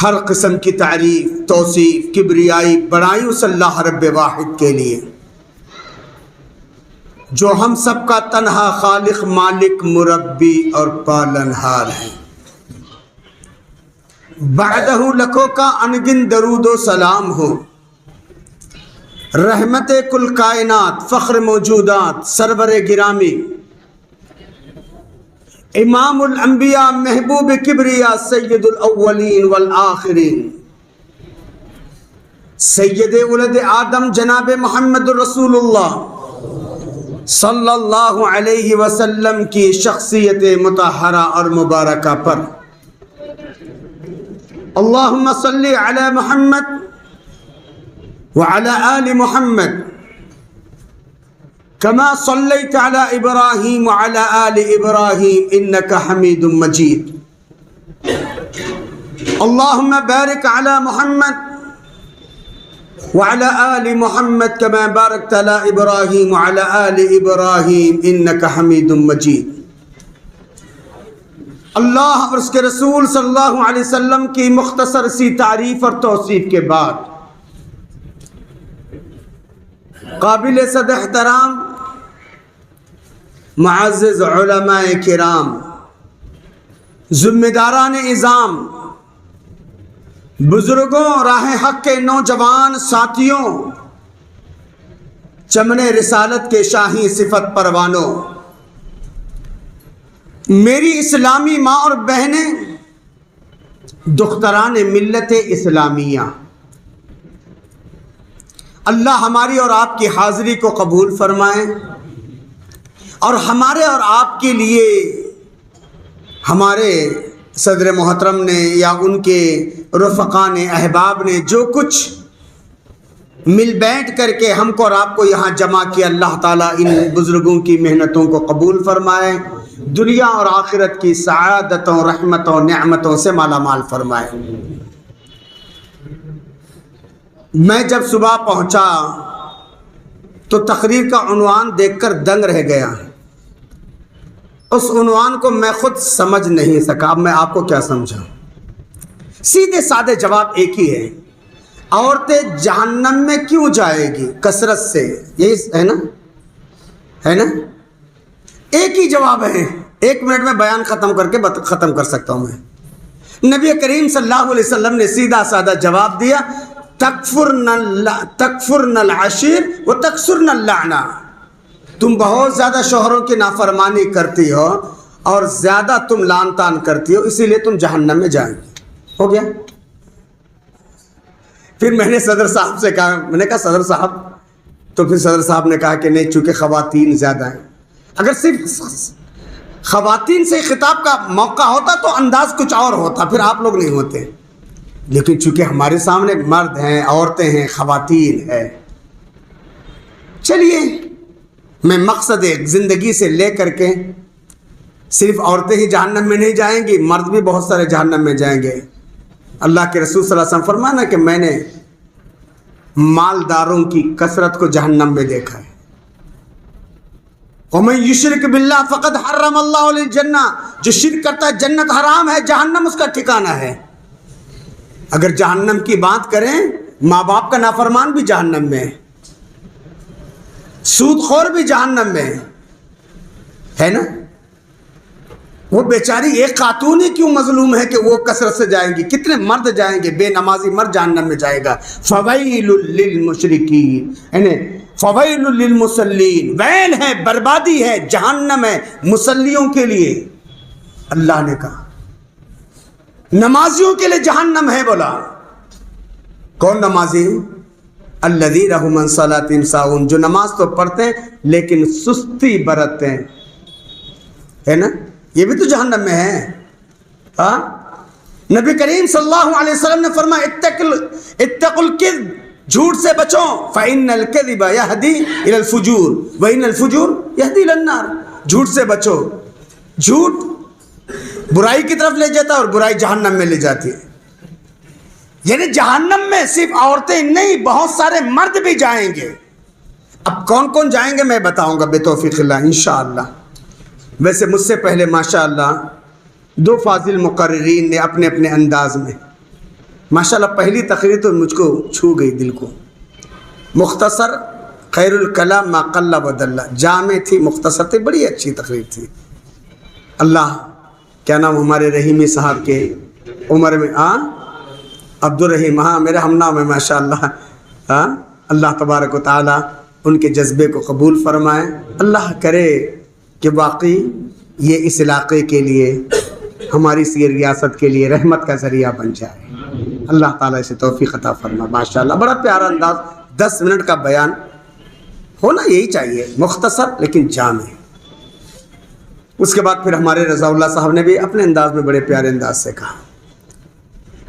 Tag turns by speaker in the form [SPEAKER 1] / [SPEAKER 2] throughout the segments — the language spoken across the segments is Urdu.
[SPEAKER 1] ہر قسم کی تعریف، توصیف، کبریائی، بڑائی اس اللہ رب واحد کے لیے جو ہم سب کا تنہا خالق، مالک، مربی اور پالنہار ہے۔ بعدہ لکھوں کا انگن درود و سلام ہو، رحمت کل کائنات، فخر موجودات، سرور گرامی، امام الانبیاء، محبوب کبریا، سید الاولین والآخرین، سید ولد آدم جناب محمد رسول اللہ صلی اللہ علیہ وسلم کی شخصیت مطہرہ اور مبارکہ پر اللہم صلی علی محمد وعلی آل محمد کما صلیت علی ابراہیم وعلی آل ابراہیم انک حمید مجید۔ اللہم بارک علی محمد وعلی آل محمد کما بارکت علی ابراہیم وعلی آل ابراہیم انک حمید مجید۔ اللہ اور اس کے رسول صلی اللہ علیہ وسلم کی مختصر سی تعریف اور توصیف کے بعد قابل صد احترام معزز علماء کرام، ذمہ داران نظام، بزرگوں، راہ حق کے نوجوان ساتھیوں، چمن رسالت کے شاہی صفت پروانوں، میری اسلامی ماں اور بہنیں، دختران ملت اسلامیہ، اللہ ہماری اور آپ کی حاضری کو قبول فرمائیں اور ہمارے اور آپ کے لیے ہمارے صدر محترم نے یا ان کے رفقا نے، احباب نے جو کچھ مل بیٹھ کر کے ہم کو اور آپ کو یہاں جمع کیا، اللہ تعالیٰ ان بزرگوں کی محنتوں کو قبول فرمائے، دنیا اور آخرت کی سعادتوں، رحمتوں، نعمتوں سے مالا مال فرمائے۔ میں جب صبح پہنچا تو تقریر کا عنوان دیکھ کر دنگ رہ گیا۔ اس عنوان کو میں خود سمجھ نہیں سکا، اب میں آپ کو کیا سمجھاؤں؟ سیدھے سادے جواب ایک ہی ہے، عورتیں جہنم میں کیوں جائے گی؟ کثرت سے، یہی ہے نا؟ ہے نا؟ ایک ہی جواب ہے، 1 منٹ میں بیان ختم کر کے ختم کر سکتا ہوں میں۔ نبی کریم صلی اللہ علیہ وسلم نے سیدھا سادہ جواب دیا، تکفرن العشیر و تکسرن اللعنہ، تم بہت زیادہ شوہروں کی نافرمانی کرتی ہو اور زیادہ تم لعن طعن کرتی ہو، اسی لیے تم جہنم میں جائیں گے۔ ہو گیا؟ پھر میں نے صدر صاحب سے کہا، میں نے کہا صدر صاحب، تو پھر صدر صاحب نے کہا کہ نہیں، چونکہ خواتین زیادہ ہیں، اگر صرف خواتین سے خطاب کا موقع ہوتا تو انداز کچھ اور ہوتا، پھر آپ لوگ نہیں ہوتے، لیکن چونکہ ہمارے سامنے مرد ہیں، عورتیں ہیں، خواتین ہیں، چلیے میں مقصد زندگی سے لے کر کے صرف عورتیں ہی جہنم میں نہیں جائیں گی، مرد بھی بہت سارے جہنم میں جائیں گے۔ اللہ کے رسول صلی اللہ علیہ وسلم فرمانا کہ میں نے مالداروں کی کثرت کو جہنم میں دیکھا ہے۔ وَمَن يُشْرِكْ بِاللَّهِ فَقَدْ حَرَّمَ اللَّهُ عَلَيْهِ الْجَنَّةَ، جو شرک کرتا ہے جنت حرام ہے، جہنم اس کا ٹھکانہ ہے۔ اگر جہنم کی بات کریں، ماں باپ کا نافرمان بھی جہنم میں ہے، سود خور بھی جہنم میں ہے نا؟ وہ بیچاری ایک خاتون ہی کیوں مظلوم ہے کہ وہ کثرت سے جائیں گی؟ کتنے مرد جائیں گے؟ بے نمازی مرد جہنم میں جائے گا۔ فویل للمشرکین، یعنی فویل للمصلین، ویل ہے، بربادی ہے، جہنم ہے مصلیوں کے لیے۔ اللہ نے کہا نمازیوں کے لیے جہنم ہے، بولا کون نمازی؟ الذین هم عن صلاتهم ساہون، جو نماز تو پڑھتے ہیں لیکن سستی برتتے ہیں، ہے نا؟ یہ بھی تو جہنم میں ہے۔ ہاں، نبی کریم صلی اللہ علیہ وسلم نے فرمایا اتقوا الکذب، جھوٹ سے بچو، فإن الکذب یہدی الی الفجور وإن الفجور یہدی الی النار، جھوٹ سے بچو، جھوٹ برائی کی طرف لے جاتا ہے اور برائی جہنم میں لے جاتی ہے۔ یعنی جہنم میں صرف عورتیں نہیں، بہت سارے مرد بھی جائیں گے۔ اب کون کون جائیں گے میں بتاؤں گا بتوفیق اللہ انشاءاللہ۔ ویسے مجھ سے پہلے ماشاءاللہ 2 فاضل مقررین نے اپنے اپنے انداز میں ماشاءاللہ پہلی تقریر تو مجھ کو چھو گئی دل کو. مختصر خیر الکلام ما قل و دل، جامع تھی، مختصر تھی، بڑی اچھی تقریر تھی. اللہ کیا نام ہمارے رحیمی صاحب کے عمر میں عبد الرحیم، ہاں میرے ہم نام ہے ماشاءاللہ. اللہ تبارک و تعالی ان کے جذبے کو قبول فرمائے. اللہ کرے کہ واقعی یہ اس علاقے کے لیے، ہماری سی ریاست کے لیے رحمت کا ذریعہ بن جائے. اللہ تعالیٰ اسے توفیق عطا فرمائے. ماشاءاللہ بڑا پیارا انداز، 10 منٹ کا بیان ہونا یہی چاہیے، مختصر لیکن جامع. اس کے بعد پھر ہمارے رضا اللہ صاحب نے بھی اپنے انداز میں بڑے پیارے انداز سے کہا.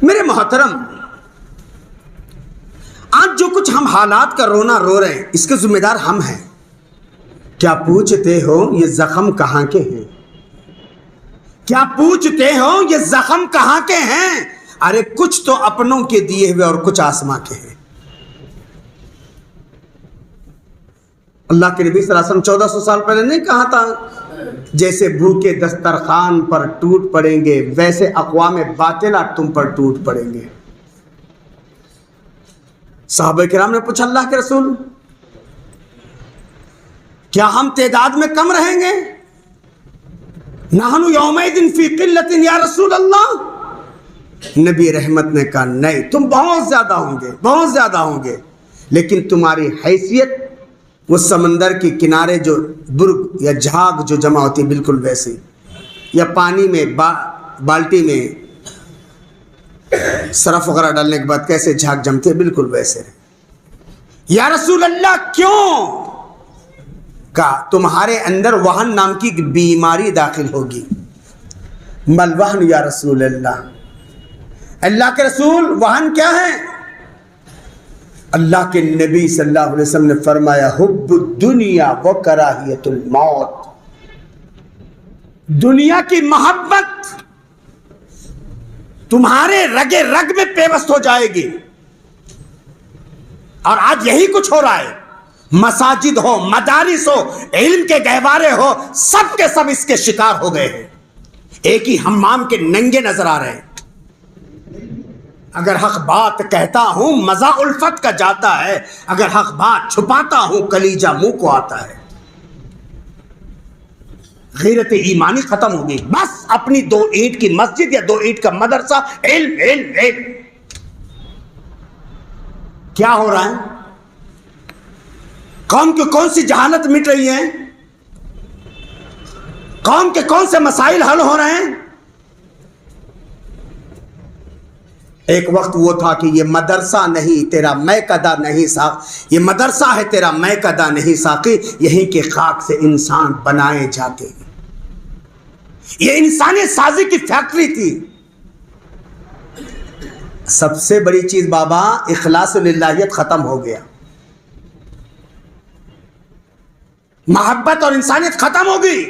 [SPEAKER 1] میرے محترم، آج جو کچھ ہم حالات کا رونا رو رہے ہیں اس کے ذمہ دار ہم ہیں. کیا پوچھتے ہو یہ زخم کہاں کے ہیں؟ کیا پوچھتے ہو یہ زخم کہاں کے ہیں؟ ارے کچھ تو اپنوں کے دیے ہوئے اور کچھ آسماں کے ہیں. اللہ کے نبی صلی اللہ علیہ وسلم 1400 سال پہلے نہیں کہا تھا جیسے بھوکے دسترخوان پر ٹوٹ پڑیں گے ویسے اقوام باطلہ تم پر ٹوٹ پڑیں گے. صحابہ کرام نے پوچھا اللہ کے رسول کیا ہم تعداد میں کم رہیں گے؟ نحن یومئذ فی قلۃ یا رسول اللہ. نبی رحمت نے کہا نہیں، تم بہت زیادہ ہوں گے، بہت زیادہ ہوں گے، لیکن تمہاری حیثیت وہ سمندر کے کنارے جو برگ یا جھاگ جو جمع ہوتی ہے بالکل ویسے، یا پانی میں بالٹی میں صرف وغیرہ ڈالنے کے بعد کیسے جھاگ جمتے ہیں بالکل ویسے. یا رسول اللہ کیوں؟ کہا تمہارے اندر وہن نام کی بیماری داخل ہوگی. مل وہن یا رسول اللہ، اللہ کے رسول وہن کیا ہے؟ اللہ کے نبی صلی اللہ علیہ وسلم نے فرمایا حب الدنیا و کراہیت الموت. دنیا کی محبت تمہارے رگے رگ میں پیوست ہو جائے گی. اور آج یہی کچھ ہو رہا ہے. مساجد ہو، مدارس ہو، علم کے گہوارے ہو، سب کے سب اس کے شکار ہو گئے ہیں. ایک ہی حمام کے ننگے نظر آ رہے ہیں. اگر حق بات کہتا ہوں مزہ الفت کا جاتا ہے، اگر حق بات چھپاتا ہوں کلیجہ منہ کو آتا ہے. غیرت ایمانی ختم ہو گئی. بس اپنی 2 اینٹ کی مسجد یا 2 اینٹ کا مدرسہ، علم علم علم. کیا ہو رہا ہے؟ قوم کی کون سی جہالت مٹ رہی ہے؟ قوم کے کون سے مسائل حل ہو رہے ہیں؟ ایک وقت وہ تھا کہ یہ مدرسہ نہیں تیرا میں کدا نہیں ساقی، یہ مدرسہ ہے تیرا میں کدا نہیں ساقی. یہیں کے خاک سے انسان بنائے جاتے ہیں. یہ انسانی سازی کی فیکٹری تھی. سب سے بڑی چیز بابا اخلاص للہیت ختم ہو گیا. محبت اور انسانیت ختم ہو گئی.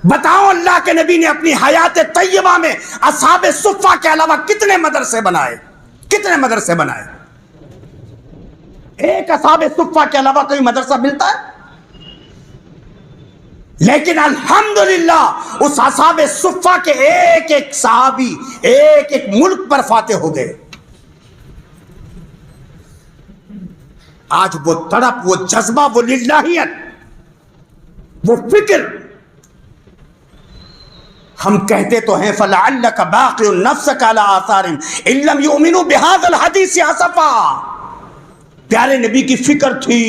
[SPEAKER 1] بتاؤ اللہ کے نبی نے اپنی حیات طیبہ میں اصحاب صفہ کے علاوہ کتنے مدرسے بنائے؟ کتنے مدرسے بنائے؟ ایک اصحاب صفہ کے علاوہ کوئی مدرسہ ملتا ہے؟ لیکن الحمدللہ اس اصحاب صفہ کے ایک ایک صحابی ایک ایک ملک پر فاتح ہو گئے. آج وہ تڑپ، وہ جذبہ، وہ للہیت، وہ فکر، ہم کہتے تو ہیں فَلَعَلَّكَ بَاقِعٌ نَفْسَكَ عَلَىٰ آثَارِهِمْ إِن لَّمْ يُؤْمِنُوا بِهَٰذَا الْحَدِيثِ آسَفًا. پیارے نبی کی فکر تھی.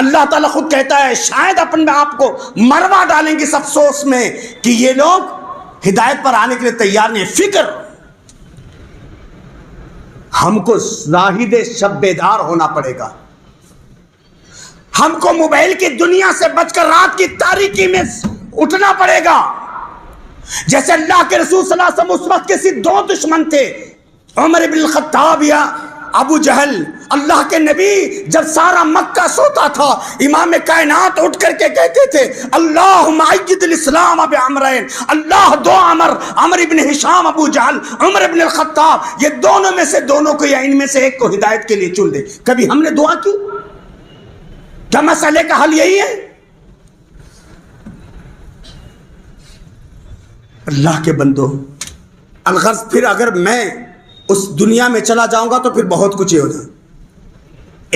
[SPEAKER 1] اللہ تعالیٰ خود کہتا ہے شاید اپنے آپ کو مروا ڈالیں گے اس افسوس میں کہ یہ لوگ ہدایت پر آنے کے لیے تیار نہیں. فکر. ہم کو زاہد شب بیدار ہونا پڑے گا. ہم کو موبائل کی دنیا سے بچ کر رات کی تاریکی میں اٹھنا پڑے گا. جیسے اللہ کے رسول صلی اللہ علیہ وسلم اس وقت کے 2 دشمن تھے، عمر بن الخطاب یا ابو جہل. اللہ کے نبی جب سارا مکہ سوتا تھا امام کائنات اٹھ کر کے کہتے تھے اللہم عید الاسلام بعمرین. اللہ 2 عمر بن ہشام ابو جہل، عمر بن الخطاب، یہ دونوں میں سے دونوں کو یا ان میں سے ایک کو ہدایت کے لیے چن دے. کبھی ہم نے دعا کی؟ کیا مسئلے کا حل یہی ہے؟ اللہ کے بندو، الغرض پھر اگر میں اس دنیا میں چلا جاؤں گا تو پھر بہت کچھ ہی ہو جائے.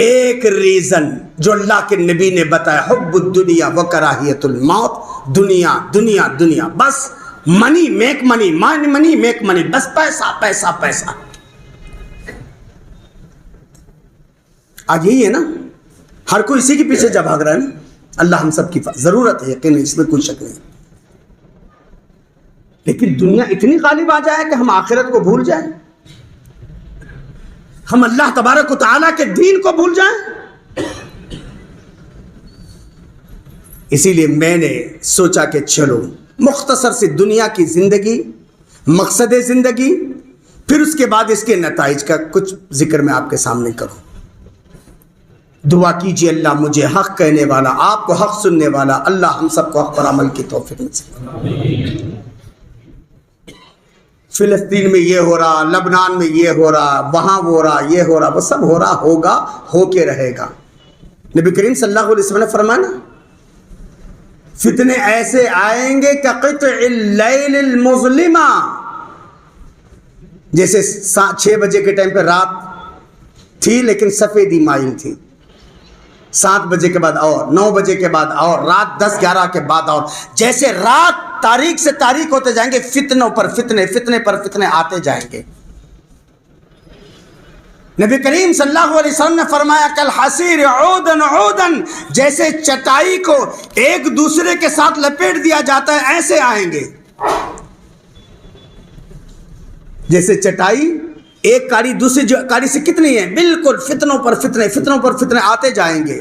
[SPEAKER 1] ایک ریزن جو اللہ کے نبی نے بتایا، حب الدنیا و کراہیت الموت. دنیا دنیا دنیا، بس منی میک منی، منی میک منی، بس پیسہ پیسہ پیسہ. آج یہی ہے نا، ہر کوئی اسی کے پیچھے جا بھاگ رہا ہے نا. اللہ ہم سب کی ضرورت ہے، یقین اس میں کوئی شک نہیں. لیکن دنیا اتنی غالب آ جائے کہ ہم آخرت کو بھول جائیں، ہم اللہ تبارک و تعالیٰ کے دین کو بھول جائیں. اسی لیے میں نے سوچا کہ چلو مختصر سی دنیا کی زندگی، مقصد زندگی، پھر اس کے بعد اس کے نتائج کا کچھ ذکر میں آپ کے سامنے کروں. دعا کیجیے اللہ مجھے حق کہنے والا، آپ کو حق سننے والا، اللہ ہم سب کو حق پر عمل کی توفیق نصیب. فلسطین میں یہ ہو رہا، لبنان میں یہ ہو رہا، وہاں وہ ہو رہا، یہ ہو رہا، وہ سب ہو رہا، ہوگا، ہو کے رہے گا. نبی کریم صلی اللہ علیہ وسلم نے فرمایا نا، فتنے ایسے آئیں گے کہ قطع اللیل المظلمہ، جیسے 6 بجے کے ٹائم پہ رات تھی لیکن سفیدی مائل تھی، 7 بجے کے بعد اور 9 بجے کے بعد اور رات 10-11 کے بعد اور، جیسے رات تاریک سے تاریک ہوتے جائیں گے، فتنوں پر فتنے، فتنے پر فتنے آتے جائیں گے. نبی کریم صلی اللہ علیہ وسلم نے فرمایا کل حسیر عودن عودن، جیسے چٹائی کو ایک دوسرے کے ساتھ لپیٹ دیا جاتا ہے ایسے آئیں گے. جیسے چٹائی ایک کاری دوسری کاری سے کتنی ہے، بالکل فتنوں پر فتنے، فتنوں پر فتنے آتے جائیں گے.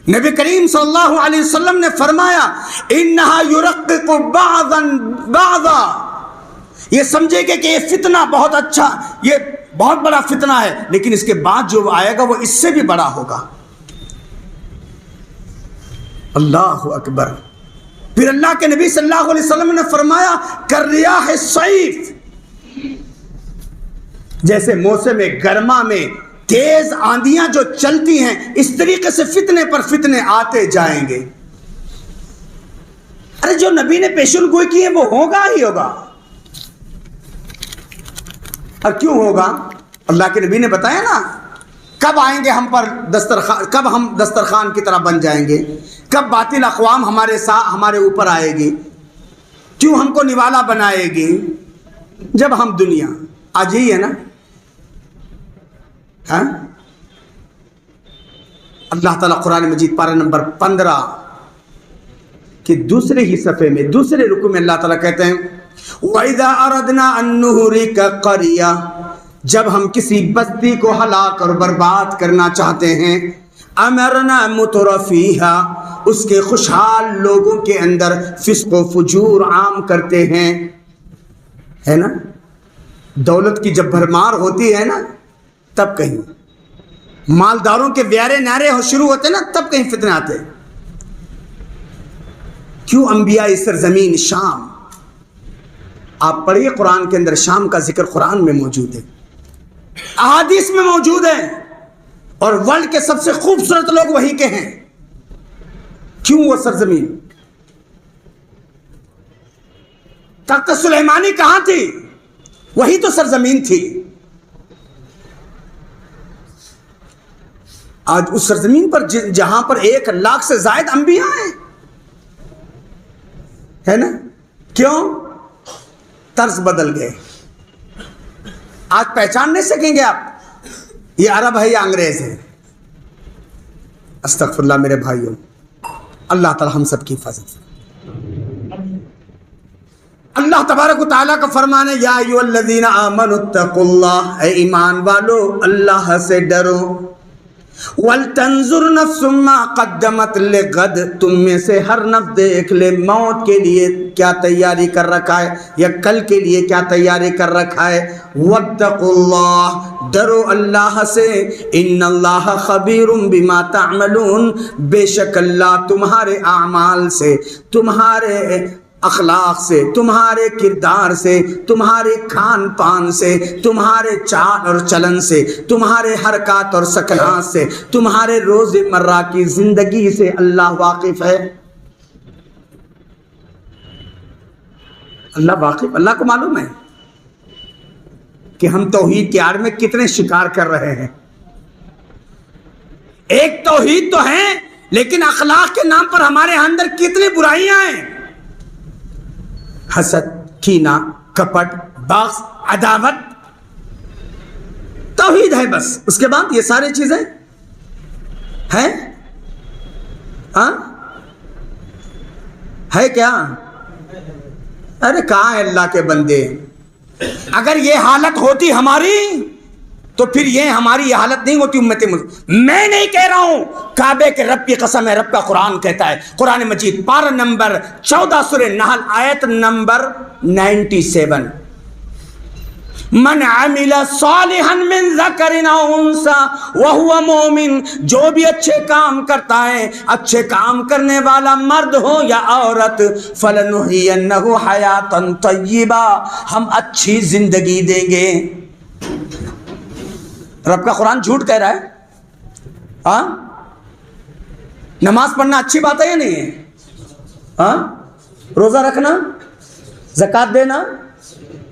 [SPEAKER 1] نبی کریم صلی اللہ علیہ وسلم نے فرمایا انہا یرقق بعضا بعضا، یہ سمجھے گے کہ یہ فتنہ بہت اچھا، یہ بہت بڑا فتنہ ہے، لیکن اس کے بعد جو آئے گا وہ اس سے بھی بڑا ہوگا. اللہ اکبر. پھر اللہ کے نبی صلی اللہ علیہ وسلم نے فرمایا کالریاح الصیف، جیسے موسم گرما میں تیز آندیاں جو چلتی ہیں، اس طریقے سے فتنے پر فتنے آتے جائیں گے. ارے جو نبی نے پیشن گوئی کی ہے وہ ہوگا ہی ہوگا. اور کیوں ہوگا؟ اللہ کے نبی نے بتایا نا، کب آئیں گے ہم پر دسترخوان، کب ہم دسترخوان کی طرح بن جائیں گے، کب باطل اقوام ہمارے اوپر آئے گی، کیوں ہم کو نوالا بنائے گی، جب ہم دنیا. آج یہی ہے نا. ہاں، اللہ تعالیٰ قرآن مجید پارہ نمبر 15 کہ دوسرے ہی صفحے میں دوسرے رکوع میں اللہ تعالیٰ کہتے ہیں وَإِذَا أَرَدْنَا أَن نُّهْلِكَ قَرْيَةً، جب ہم کسی بستی کو ہلاک اور برباد کرنا چاہتے ہیں، أَمَرْنَا مُتْرَفِيهَا، اس کے خوشحال لوگوں کے اندر فسق و فجور عام کرتے ہیں. ہے نا، دولت کی جب بھرمار ہوتی ہے نا تب کہیں، مالداروں کے بیارے نعرے شروع ہوتے نا تب کہیں فتنے آتے. کیوں؟ انبیاء سرزمین شام، آپ پڑھیے قرآن کے اندر شام کا ذکر قرآن میں موجود ہے، احادیث میں موجود ہے، اور ورلڈ کے سب سے خوبصورت لوگ وہی کے ہیں. کیوں وہ سرزمین؟ تخت سلیمانی کہاں تھی؟ وہی تو سرزمین تھی. آج اس سرزمین پر جہاں پر 1 لاکھ سے زائد انبیاء ہیں، ہے نا. کیوں؟ طرز بدل گئے. آج پہچان نہیں سکیں گے آپ یہ عرب ہے یا انگریز ہے. استغفر اللہ میرے بھائیوں، اللہ تعالی ہم سب کی حفاظت. اللہ تبارک و تعالیٰ کا فرمان ہے یا ایھا الذین آمنوا اتقوا اللہ، اے ایمان والو اللہ سے ڈرو. وَلْتَنْظُرْ نَفْسٌ مَّا قَدَّمَتْ لِغَدٍ، تم میں سے ہر نفس دیکھ لے موت کے لیے کیا تیاری کر رکھا ہے، یا کل کے لیے کیا تیاری کر رکھا ہے. وَاتَّقُوا اللَّهَ، ڈرو اللہ سے. إِنَّ اللَّهَ خَبِيرٌ بِمَا تَعْمَلُونَ، بے شک اللہ تمہارے اعمال سے، تمہارے اخلاق سے، تمہارے کردار سے، تمہارے کھان پان سے، تمہارے چال اور چلن سے، تمہارے حرکات اور سکنات سے، تمہارے روز مرہ کی زندگی سے اللہ واقف ہے. اللہ واقف، اللہ کو معلوم ہے. کہ ہم توحید کی آڑ میں کتنے شکار کر رہے ہیں. ایک توحید تو ہے لیکن اخلاق کے نام پر ہمارے اندر کتنی برائیاں ہیں. حسد، کینہ، کپٹ، بغض، عداوت. توحید ہے بس، اس کے بعد یہ ساری چیزیں ہیں. ہاں ہے کیا؟ ارے کہاں ہے اللہ کے بندے؟ اگر یہ حالت ہوتی ہماری تو پھر یہ ہماری یہ حالت نہیں ہوتی امت مسلم. میں نہیں کہہ رہا ہوں، کعبے کے رب کی قسم ہے، رب کا قرآن کہتا ہے، قرآن مجید پارہ نمبر 14 سورہ نحل آیت نمبر 97، من عمل صالحا من ذکر او انثى وهو مومن، جو بھی اچھے کام کرتا ہے، اچھے کام کرنے والا مرد ہو یا عورت، فلنحینہ حیاتا طیبہ، ہم اچھی زندگی دیں گے. رب کا قرآن جھوٹ کہہ رہا ہے؟ ہاں، نماز پڑھنا اچھی بات ہے یا نہیں ہے؟ ہاں، روزہ رکھنا، زکوٰۃ دینا،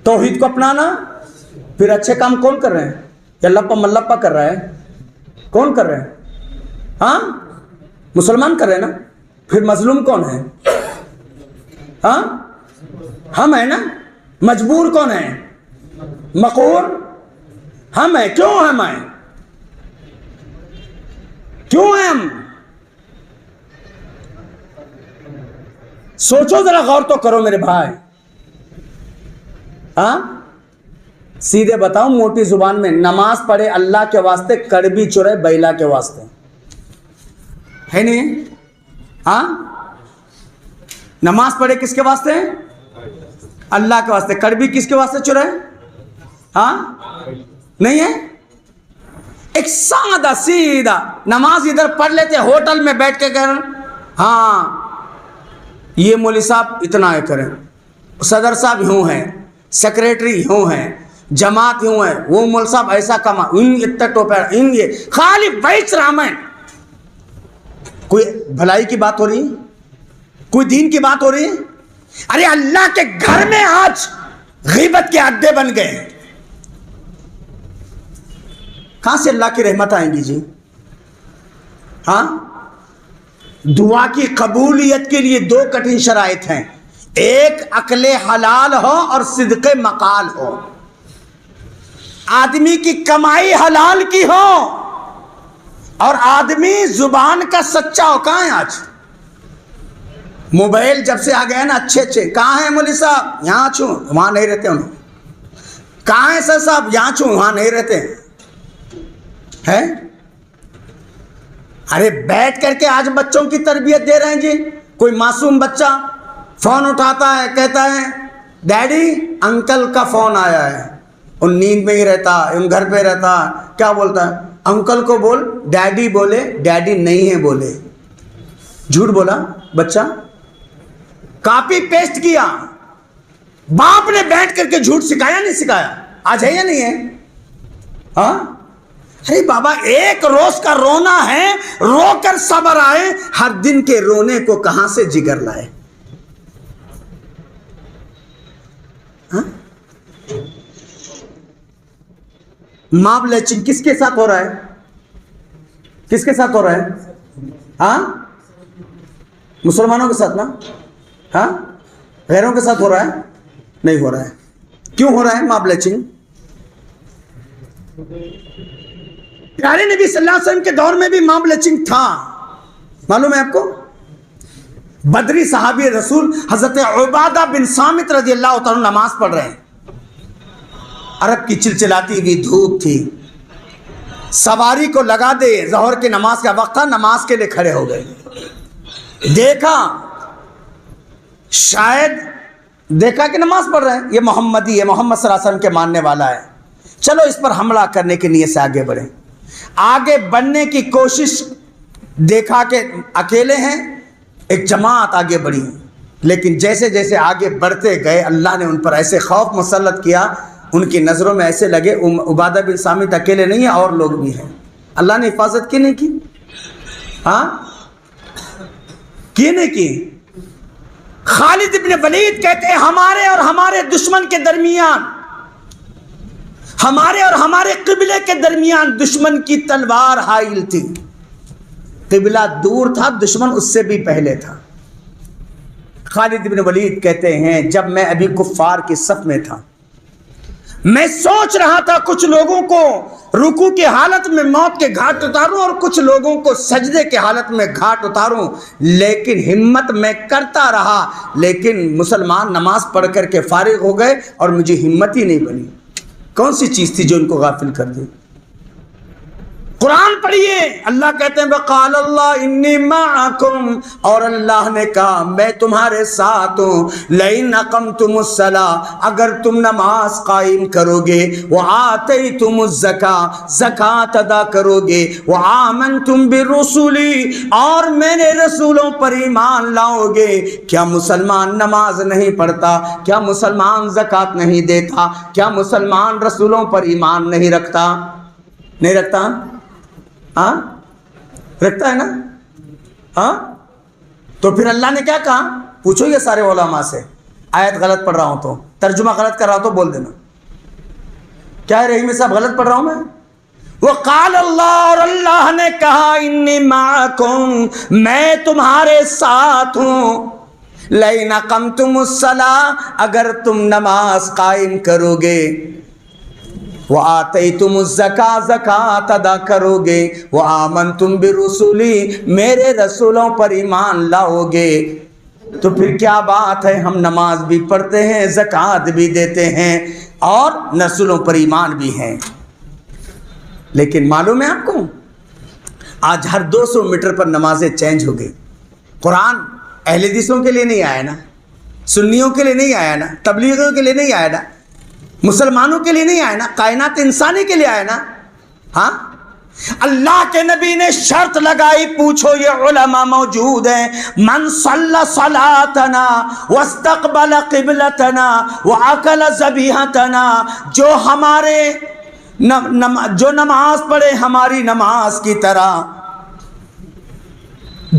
[SPEAKER 1] توحید کو اپنانا. پھر اچھے کام کون کر رہے ہیں؟ یا لپا ملپا کر رہا ہے؟ کون کر رہے ہیں؟ ہاں، مسلمان کر رہے ہیں نا. پھر مظلوم کون ہے؟ ہاں، ہم ہیں نا. مجبور کون ہے؟ مقہور ہم ہیں. کیوں ہم ہیں؟ کیوں ہیں ہم؟ سوچو ذرا، غور تو کرو میرے بھائی. ہاں، سیدھے بتاؤ موٹی زبان میں، نماز پڑھے اللہ کے واسطے، کڑبی چرے بیلا کے واسطے، ہے نہیں؟ ہاں، نماز پڑھے کس کے واسطے؟ اللہ کے واسطے. کڑبی کس کے واسطے چرے؟ ہاں، نہیں ہے. ایک سادہ سیدھا نماز ادھر پڑھ لیتے، ہوٹل میں بیٹھ کے کہہ ہاں یہ مولوی صاحب اتنا ہے کریں، صدر صاحب یوں ہیں، سیکریٹری یوں ہیں، جماعت یوں ہے، وہ مول صاحب ایسا کما، ان اتنا ٹوپا، ان یہ خالی ویچ رامن. کوئی بھلائی کی بات ہو رہی ہے؟ کوئی دین کی بات ہو رہی ہے؟ ارے اللہ کے گھر میں آج غیبت کے اڈے بن گئے. کہاں سے اللہ کی رحمت آئیں گی جی؟ ہاں، دعا کی قبولیت کے لیے 2 کٹھن شرائط ہیں. ایک عقل حلال ہو اور صدق مقال ہو، آدمی کی کمائی حلال کی ہو اور آدمی زبان کا سچا ہو. کہاں ہے آج؟ موبائل جب سے آ گیا نا اچھے کہاں ہیں مولوی صاحب؟ یہاں چھو، وہاں نہیں رہتے. انہوں کہاں ہیں سر صاحب؟ یہاں چھو، وہاں نہیں رہتے ہے. ارے بیٹھ کر کے آج بچوں کی تربیت دے رہے ہیں جی. کوئی معصوم بچہ فون اٹھاتا ہے، کہتا ہے ڈیڈی انکل کا فون آیا ہے. ان نیند میں ہی رہتا، ان گھر پہ رہتا، کیا بولتا ہے؟ انکل کو بول ڈیڈی بولے، ڈیڈی نہیں ہے بولے. جھوٹ بولا بچہ، کاپی پیسٹ کیا. باپ نے بیٹھ کر کے جھوٹ سکھایا نہیں سکھایا؟ آج ہے یا نہیں ہے؟ ہاں، ارے بابا ایک روز کا رونا ہے، رو کر صبر آئے، ہر دن کے رونے کو کہاں سے جگر لائے؟ ہاں، ماب لیچنگ کس کے ساتھ ہو رہا ہے؟ کس کے ساتھ ہو رہا ہے؟ ہاں، مسلمانوں کے ساتھ نا. ہاں، غیروں کے ساتھ ہو رہا ہے؟ نہیں ہو رہا ہے. کیوں ہو رہا ہے ماب لیچنگ؟ پیارے نبی صلی اللہ علیہ وسلم کے دور میں بھی ماب لیچنگ تھا، معلوم ہے آپ کو؟ بدری صحابی رسول حضرت عبادہ بن صامت رضی اللہ تعالیٰ نماز پڑھ رہے ہیں. عرب کی چلچلاتی ہوئی دھوپ تھی، سواری کو لگا دے، ظہر کی نماز کا وقت تھا، نماز کے لیے کھڑے ہو گئے. دیکھا، شاید دیکھا کہ نماز پڑھ رہے ہیں، یہ محمدی ہے، محمد صلی اللہ علیہ وسلم کے ماننے والا ہے، چلو اس پر حملہ کرنے کی نیت سے آگے بڑھیں. آگے بڑھنے کی کوشش، دیکھا کہ اکیلے ہیں، ایک جماعت آگے بڑھی، لیکن جیسے جیسے آگے بڑھتے گئے اللہ نے ان پر ایسے خوف مسلط کیا، ان کی نظروں میں ایسے لگے عبادہ بن صامت اکیلے نہیں ہیں، اور لوگ بھی ہیں. اللہ نے حفاظت کی نہیں کی؟ ہاں، کی نہیں کی؟ خالد ابن ولید کہتے ہیں ہمارے اور ہمارے دشمن کے درمیان ہمارے اور ہمارے قبلے کے درمیان دشمن کی تلوار حائل تھی. قبلہ دور تھا، دشمن اس سے بھی پہلے تھا. خالد بن ولید کہتے ہیں جب میں ابھی کفار کی صف میں تھا، میں سوچ رہا تھا کچھ لوگوں کو رکوع کی حالت میں موت کے گھاٹ اتاروں اور کچھ لوگوں کو سجدے کے حالت میں گھاٹ اتاروں، لیکن ہمت میں کرتا رہا، لیکن مسلمان نماز پڑھ کر کے فارغ ہو گئے اور مجھے ہمت ہی نہیں بنی. کون سی چیز تھی جو ان کو غافل کر دی؟ قرآن پڑھیے. اللہ کہتے ہیں وقال اللہ انی معکم، اور اللہ نے کہا میں تمہارے ساتھ ہوں. لئن اقمتم الصلاۃ، اگر تم نماز قائم کرو گے، وآتیتم الزکاۃ، زکوٰۃ ادا کرو گے، وآمنتم برسلی، اور میرے رسولوں پر ایمان لاؤ گے. کیا مسلمان نماز نہیں پڑھتا؟ کیا مسلمان زکوٰۃ نہیں دیتا؟ کیا مسلمان رسولوں پر ایمان نہیں رکھتا؟ نہیں رکھتا؟ ہاں رکھتا ہے نا. ہاں تو پھر اللہ نے کیا کہا؟ پوچھو یہ سارے علماء سے. آیت غلط پڑھ رہا ہوں تو، ترجمہ غلط کر رہا ہوں تو بول دینا. کیا ہے رحیم صاحب غلط پڑھ رہا ہوں میں؟ وقال اللہ، اور اللہ نے کہا انی معکم، میں تمہارے ساتھ ہوں. لئن اقمتم الصلاۃ، اگر تم نماز قائم کرو گے، وآتیتم الزکاۃ، زکوٰۃ ادا کرو گے، وآمنتم برسلی، میرے رسولوں پر ایمان لاؤ گے. تو پھر کیا بات ہے، ہم نماز بھی پڑھتے ہیں، زکوٰۃ بھی دیتے ہیں اور رسولوں پر ایمان بھی ہیں. لیکن معلوم ہے آپ کو آج ہر 200 میٹر پر نمازیں چینج ہو گئی. قرآن اہل حدیثوں کے لیے نہیں آیا نا، سنیوں کے لیے نہیں آیا نا، تبلیغیوں کے لیے نہیں آیا نا، مسلمانوں کے لیے نہیں آیا نا، کائنات انسانی کے لیے آیا نا. ہاں اللہ کے نبی نے شرط لگائی، پوچھو یہ علماء موجود ہیں، من صلی صلاتنا واستقبل قبلتنا واکل ذبیحتنا، جو ہمارے جو نماز پڑھے ہماری نماز کی طرح،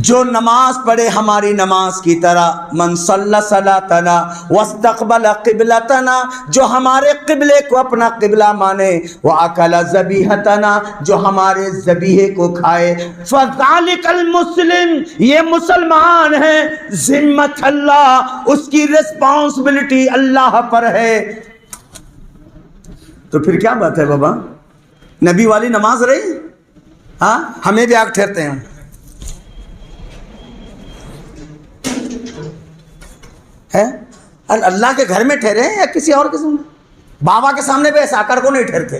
[SPEAKER 1] جو نماز پڑھے ہماری نماز کی طرح، من صلی صلاتنا واستقبل قبلتنا، جو ہمارے قبلے کو اپنا قبلہ مانے، واکل ذبیحتنا، جو ہمارے ذبیحے کو کھائے، فذلک المسلم، یہ مسلمان ہے، ذمۃ اللہ، اس کی رسپانسبلٹی اللہ پر ہے. تو پھر کیا بات ہے بابا، نبی والی نماز رہی؟ ہاں ہمیں بھی آگ ٹھہرتے ہیں. اللہ کے گھر میں ٹھہرے ہیں یا کسی اور کے سامنے؟ بابا کے سامنے بھی ایسا کر کو نہیں ٹھہرتے.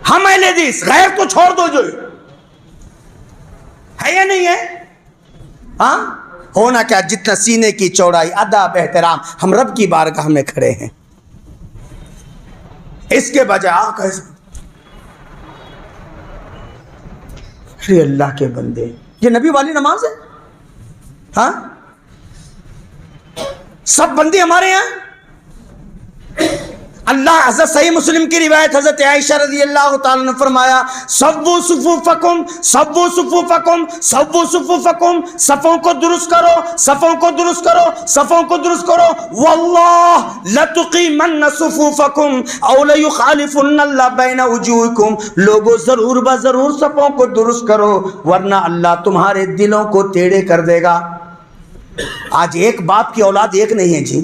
[SPEAKER 1] ہم اہل حدیث، غیر تو چھوڑ دو، جو ہے یا نہیں ہے؟ ہاں ہونا کیا، جتنا سینے کی چوڑائی، ادب احترام، ہم رب کی بارگاہ میں کھڑے ہیں. اس کے بجائے کیسے؟ ارے اللہ کے بندے، یہ نبی والی نماز ہے؟ ہاں سب بندی ہمارے یہاں. اللہ حضرت صحیح مسلم کی روایت، حضرت عائشہ رضی اللہ تعالیٰ نے فرمایا سووا صفوفکم، سووا صفوفکم، سووا صفوفکم، صفوں کو درست کرو، صفوں کو درست کرو، صفوں کو درست کرو، واللہ لتقیمن صفوفکم او لیخالفن اللہ بین وجوہکم، لوگوں ضرور بضرور صفوں کو درست کرو ورنہ اللہ تمہارے دلوں کو ٹیڑھے کر دے گا. آج ایک باپ کی اولاد ایک نہیں ہے جی،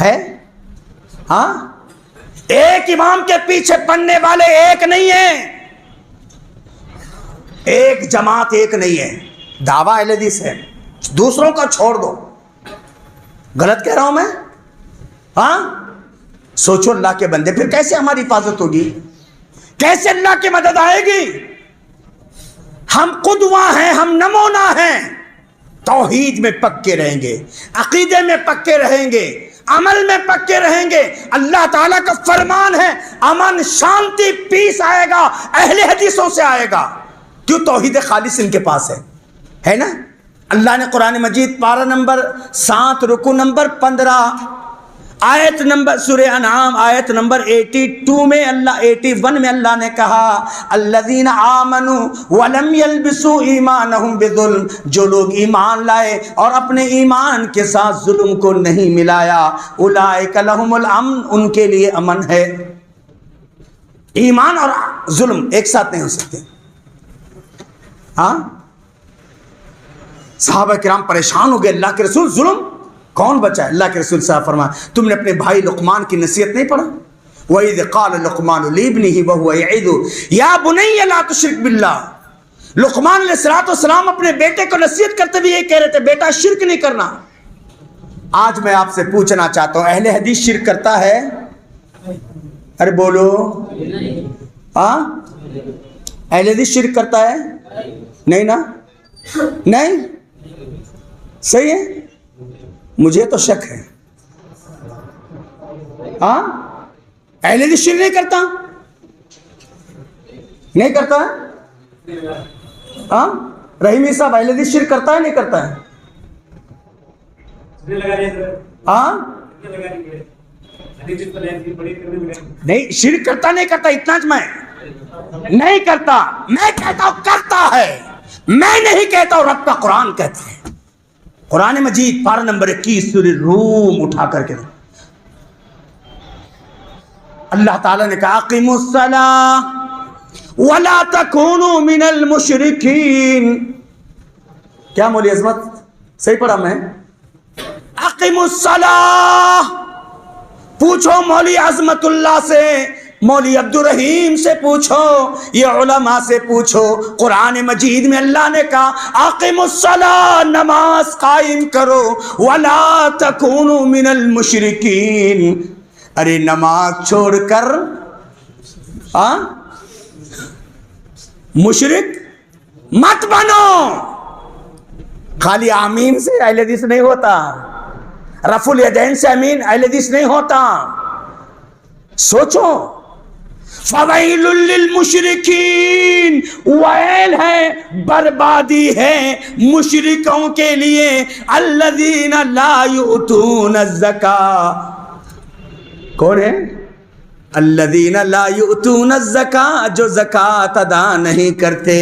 [SPEAKER 1] ہے؟ ہاں ایک امام کے پیچھے پڑھنے والے ایک نہیں ہیں، ایک جماعت ایک نہیں ہے. دعویٰ اہل حدیث ہے، دوسروں کا چھوڑ دو. غلط کہہ رہا ہوں میں؟ ہاں سوچو اللہ کے بندے، پھر کیسے ہماری حفاظت ہوگی؟ کیسے اللہ کی مدد آئے گی؟ ہم قدوہ ہیں، ہم نمونہ ہیں. توحید میں پکے رہیں گے، عقیدے میں پکے رہیں گے، عمل میں پکے رہیں گے. اللہ تعالیٰ کا فرمان ہے امن، شانتی، پیس آئے گا اہل حدیثوں سے آئے گا. کیوں؟ توحید خالص ان کے پاس ہے نا. اللہ نے قرآن مجید پارہ نمبر 7 رکوع نمبر 15 آیت نمبر سورہ انعام آیت نمبر 82 میں 81 میں اللہ نے کہا الذین آمنوا ولم یلبسوا ایمانہم بظلم، جو لوگ ایمان لائے اور اپنے ایمان کے ساتھ ظلم کو نہیں ملایا، اولئک لہم الامن، ان کے لیے امن ہے. ایمان اور ظلم ایک ساتھ نہیں ہو سکتے. ہاں صحابہ کرام پریشان ہو گئے, اللہ کے رسول ظلم کون بچائے؟ اللہ کے رسول صاحب فرمایا تم نے اپنے بھائی لقمان کی نصیحت نہیں پڑھا؟ وَإِذْ قَالَ لُقْمَانُ لِابْنِهِ وَهُوَ يَعِظُهُ يَا بُنَيَّ لَا تُشْرِكْ بِاللَّهِ. لقمان علیہ السلام اپنے بیٹے کو نصیحت کرتے ہوئے یہ کہہ رہے تھے بیٹا شرک نہیں کرنا. آج میں آپ سے پوچھنا چاہتا ہوں اہل حدیث شرک کرتا ہے؟ ارے بولو ہاں اہل حدیث شرک کرتا ہے؟ نہیں نا, نہیں صحیح ہے, مجھے تو شک ہے. ہاں اہل حدیث شرک نہیں کرتا, نہیں کرتا ہے. ہاں رحیمی صاحب اہل حدیث شرک کرتا ہے نہیں کرتا ہے؟ ہاں نہیں شرک کرتا نہیں کرتا اتنا میں نہیں کرتا, میں کہتا ہوں کرتا ہے, میں نہیں کہتا ہوں, رب کا قرآن کہتا ہے. قرآن مجید پارہ نمبر 21 سورہ روم اٹھا کر کے اللہ تعالیٰ نے کہا اقیموا الصلاۃ ولا تکونوا من المشرکین. کیا مولی عظمت صحیح پڑھا میں؟ اقیموا الصلاۃ. پوچھو مولی عظمت اللہ سے, مولی عبد الرحیم سے پوچھو, یہ علماء سے پوچھو. قرآن مجید میں اللہ نے کہا اقیموا الصلاۃ, نماز قائم کرو, ولا تکونوا من المشرکین. ارے نماز چھوڑ کر مشرک مت بنو. خالی آمین سے اہل حدیث نہیں ہوتا, رفع الیدین سے امین اہل حدیث نہیں ہوتا. سوچو فویل للمشرکین, ویل ہے بربادی ہے مشرکوں کے لیے. الذین لا یؤتون الزکاۃ. کون ہے؟ الذین لا یؤتون الزکاۃ, جو زکوٰۃ ادا نہیں کرتے.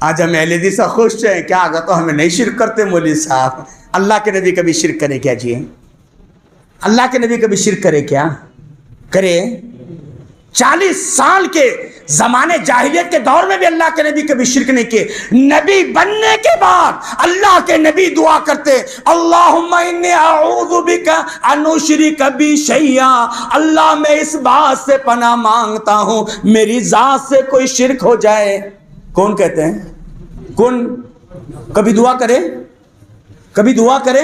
[SPEAKER 1] آج ہم اہل حدیث سے خوش ہیں کیا؟ اگر تو ہمیں نہیں شرک کرتے مولوی صاحب. اللہ کے نبی کبھی شرک کرے کیا جی؟ اللہ کے نبی کبھی شرک کرے کیا؟ کرے؟ 40 سال کے زمانے جاہلیت کے دور میں بھی اللہ کے نبی کبھی شرک نہیں کیے. نبی بننے کے بعد اللہ کے نبی دعا کرتے اللہم انی اعوذ بک ان اشرک بی شیئا. اللہ میں اس بات سے پناہ مانگتا ہوں میری ذات سے کوئی شرک ہو جائے. کون کہتے ہیں؟ کون کبھی دعا کرے؟ کبھی دعا کرے؟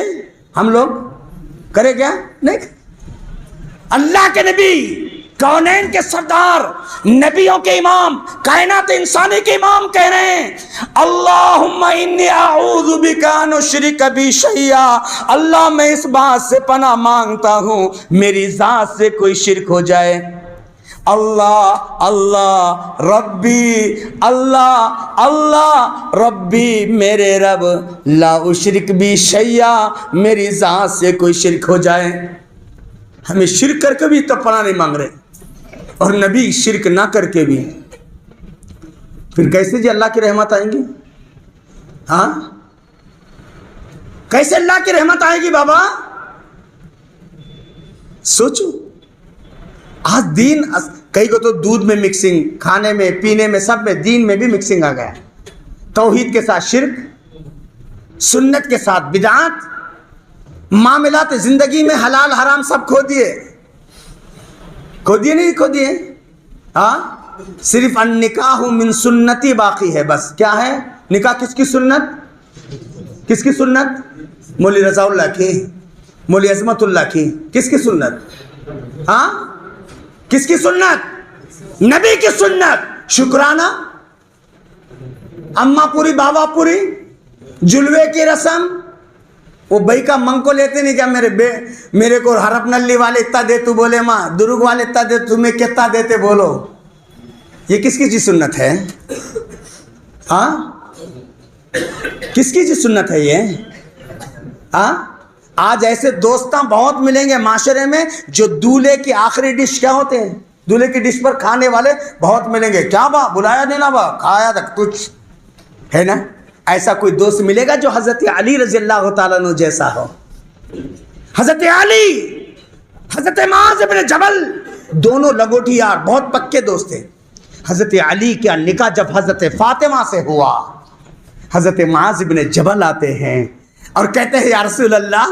[SPEAKER 1] ہم لوگ کرے کیا؟ نہیں. اللہ کے نبی کونین کے سردار, نبیوں کے امام, کائنات انسانی کے امام کہہ رہے ہیں اللہم انی اعوذ بک ان اشرک بی شیئا. اللہ میں اس بات سے پناہ مانگتا ہوں میری ذات سے کوئی شرک ہو جائے. اللہ اللہ ربی, اللہ اللہ ربی, میرے رب, لا اشرک بی شیئا, میری ذات سے کوئی شرک ہو جائے. ہمیں شرک کر کے بھی تو پناہ نہیں مانگ رہے, اور نبی شرک نہ کر کے بھی. پھر کیسے جی اللہ کی رحمت آئیں گی؟ ہاں کیسے اللہ کی رحمت آئے گی بابا؟ سوچو. آج دین کئی کو تو دودھ میں مکسنگ, کھانے میں, پینے میں, سب میں, دین میں بھی مکسنگ آ گیا. توحید کے ساتھ شرک, سنت کے ساتھ بدعات, معاملات زندگی میں حلال حرام سب کھو دیے. کھو دیے نہیں کھو دیے؟ ہاں صرف النکاح من سنتی باقی ہے. بس کیا ہے نکاح؟ کس کی سنت؟ کس کی سنت؟ مولی رضا اللہ کی, مولی عظمت اللہ کی. کس کی سنت؟ ہاں کس کی سنت؟ نبی کی سنت. شکرانہ, اماں پوری, بابا پوری, جلوے کی رسم. وہ بھائی کا منگ کو لیتے نہیں کیا میرے کو حرف نلی والے اتنا دے, تو بولے ماں دروگ والے اتنا دے, تمہیں کتنا دیتے بولو. یہ کس کی چیز سنت ہے؟ ہاں کس کی چیز سنت ہے یہ؟ ہاں آج ایسے دوستاں بہت ملیں گے معاشرے میں جو دولہے کی آخری ڈش کیا ہوتے ہیں, دولہے کی ڈش پر کھانے والے بہت ملیں گے. کیا با بلایا نہیں نا با, کھایا تک کچھ ہے نا. ایسا کوئی دوست ملے گا جو حضرت علی رضی اللہ تعالیٰ عنہ جیسا ہو؟ حضرت علی, حضرت معاذ بن جبل, دونوں لنگوٹی یار، بہت پکے دوست تھے. حضرت علی کا نکاح جب حضرت فاطمہ سے ہوا، حضرت معاذ بن جبل آتے ہیں اور کہتے ہیں یا رسول اللہ،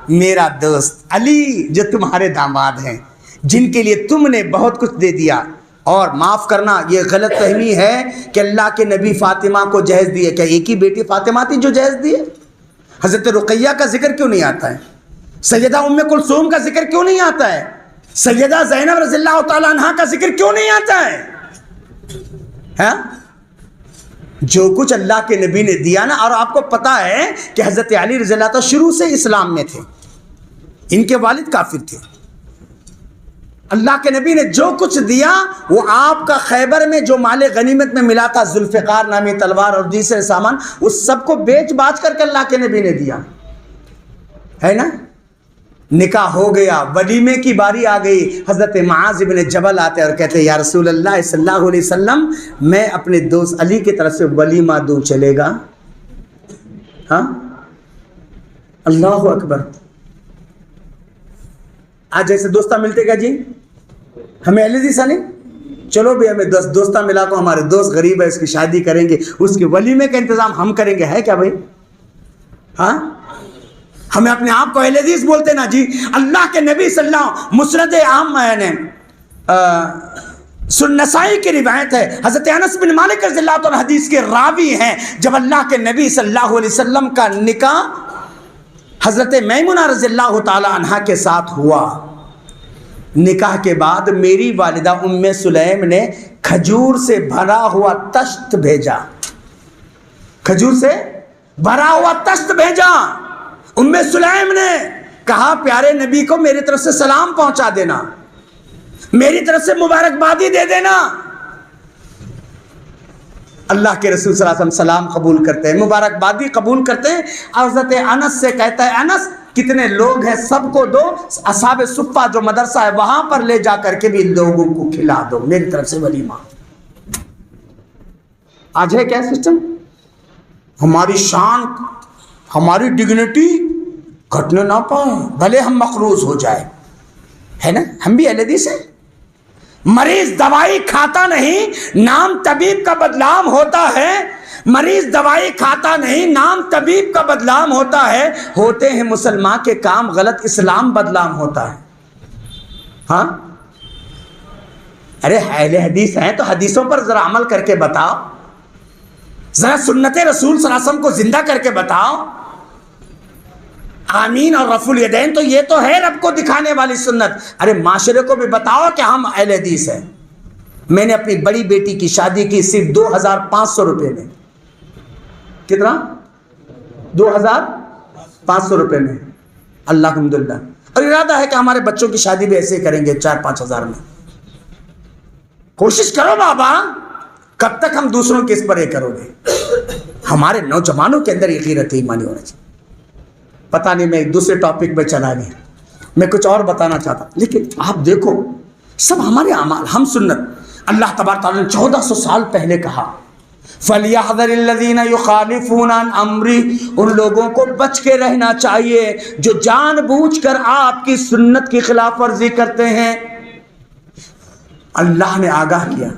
[SPEAKER 1] میرا دوست علی جو تمہارے داماد ہیں، جن کے لیے تم نے بہت کچھ دے دیا، اور معاف کرنا یہ غلط فہمی ہے کہ اللہ کے نبی فاطمہ کو جہیز دیے. کیا ایک ہی بیٹی فاطمہ تھی جو جہیز دیے؟ حضرت رقیہ کا ذکر کیوں نہیں آتا ہے؟ سیدہ ام کلثوم کا ذکر کیوں نہیں آتا ہے؟ سیدہ زینب رضی اللہ تعالیٰ عنہ کا ذکر کیوں نہیں آتا ہے؟ ہاں، جو کچھ اللہ کے نبی نے دیا نا. اور آپ کو پتا ہے کہ حضرت علی رضی اللہ تعالیٰ شروع سے اسلام میں تھے، ان کے والد کافر تھے. اللہ کے نبی نے جو کچھ دیا وہ آپ کا خیبر میں جو مال غنیمت میں ملا تھا، ذوالفقار نامی تلوار اور دوسرے سامان، اس سب کو بیچ باچ کر کے اللہ کے نبی نے دیا ہے نا. نکاح ہو گیا، ولیمے کی باری آ گئی. حضرت معاذ بن جبل آتے اور کہتے ہیں یا رسول اللہ صلی اللہ علیہ وسلم، میں اپنے دوست علی کی طرف سے ولیمہ دوں، چلے گا؟ ہاں، اللہ اکبر. آج ایسے دوستہ ملتے گا جی ہمیں اہل حدیث نہیں، چلو بھی ہمیں 10 دوستہ ملا کو، ہمارے دوست غریب ہے، اس کی شادی کریں گے، اس کے ولیمے کا انتظام ہم کریں گے. ہے کیا بھائی؟ ہاں، ہمیں اپنے آپ کو اہل حدیث بولتے نا جی. اللہ کے نبی صلی اللہ علیہ وسلم، مسند عام نسائی کی روایت ہے، حضرت انس بن مالک رضی اللہ عنہ حدیث کے راوی ہیں، جب اللہ کے نبی صلی اللہ علیہ وسلم کا نکاح حضرت میمونہ رضی اللہ تعالی عنہ کے ساتھ ہوا، نکاح کے بعد میری والدہ ام سلیم نے کھجور سے بھرا ہوا تشت بھیجا، کھجور سے بھرا ہوا تشت بھیجا. ام سلیم نے کہا پیارے نبی کو میری طرف سے سلام پہنچا دینا، میری طرف سے مبارکبادی دے دینا. اللہ کے رسول صلی اللہ علیہ وسلم سلام قبول کرتے ہیں، مبارکبادی قبول کرتے ہیں. حضرت انس سے کہتا ہے انس کتنے لوگ ہیں سب کو دو، اصحاب صفہ جو مدرسہ ہے وہاں پر لے جا کر کے بھی لوگوں کو کھلا دو، میری طرف سے ولیمہ. آج ہے کیا سسٹم؟ ہماری شان، ہماری ڈگنیٹی گھٹنے نہ پائیں، بھلے ہم مقروض ہو جائے، ہے نا. ہم بھی اہل حدیث ہیں. مریض دوائی کھاتا نہیں، نام طبیب کا بدنام ہوتا ہے. مریض دوائی کھاتا نہیں، نام طبیب کا بدنام ہوتا ہے. ہوتے ہیں مسلمان کے کام غلط، اسلام بدنام ہوتا ہے. ہاں، ارے اہل حدیث ہیں تو حدیثوں پر ذرا عمل کر کے بتاؤ، ذرا سنت رسول صلی اللہ علیہ وسلم کو زندہ کر کے بتاؤ. آمین اور رفع الیدین تو یہ تو ہے رب کو دکھانے والی سنت. ارے معاشرے کو بھی بتاؤ کہ ہم اہل حدیث ہیں. میں نے اپنی بڑی بیٹی کی شادی کی صرف 2500 روپے میں. کتنا؟ 2500 روپے میں. الحمدللہ. اور ارادہ ہے کہ ہمارے بچوں کی شادی بھی ایسے کریں گے 4-5 ہزار میں. کوشش کرو بابا. کب تک ہم دوسروں کے اس پر یہ کرو گے؟ ہمارے نوجوانوں کے اندر یہ غیرت ایمانی ہونا چاہیے. پتہ نہیں میں ایک دوسرے ٹاپک میں چلا گیا، میں کچھ اور بتانا چاہتا، لیکن آپ دیکھو سب ہمارے اعمال، ہم سنت. اللہ تبارک تعالیٰ نے 1400 سال پہلے کہا فَلْيَحْذَرِ الَّذِينَ يُخَالِفُونَ عَنْ أَمْرِهِ، ان لوگوں کو بچ کے رہنا چاہیے جو جان بوجھ کر آپ کی سنت کی خلاف ورزی کرتے ہیں. اللہ نے آگاہ کیا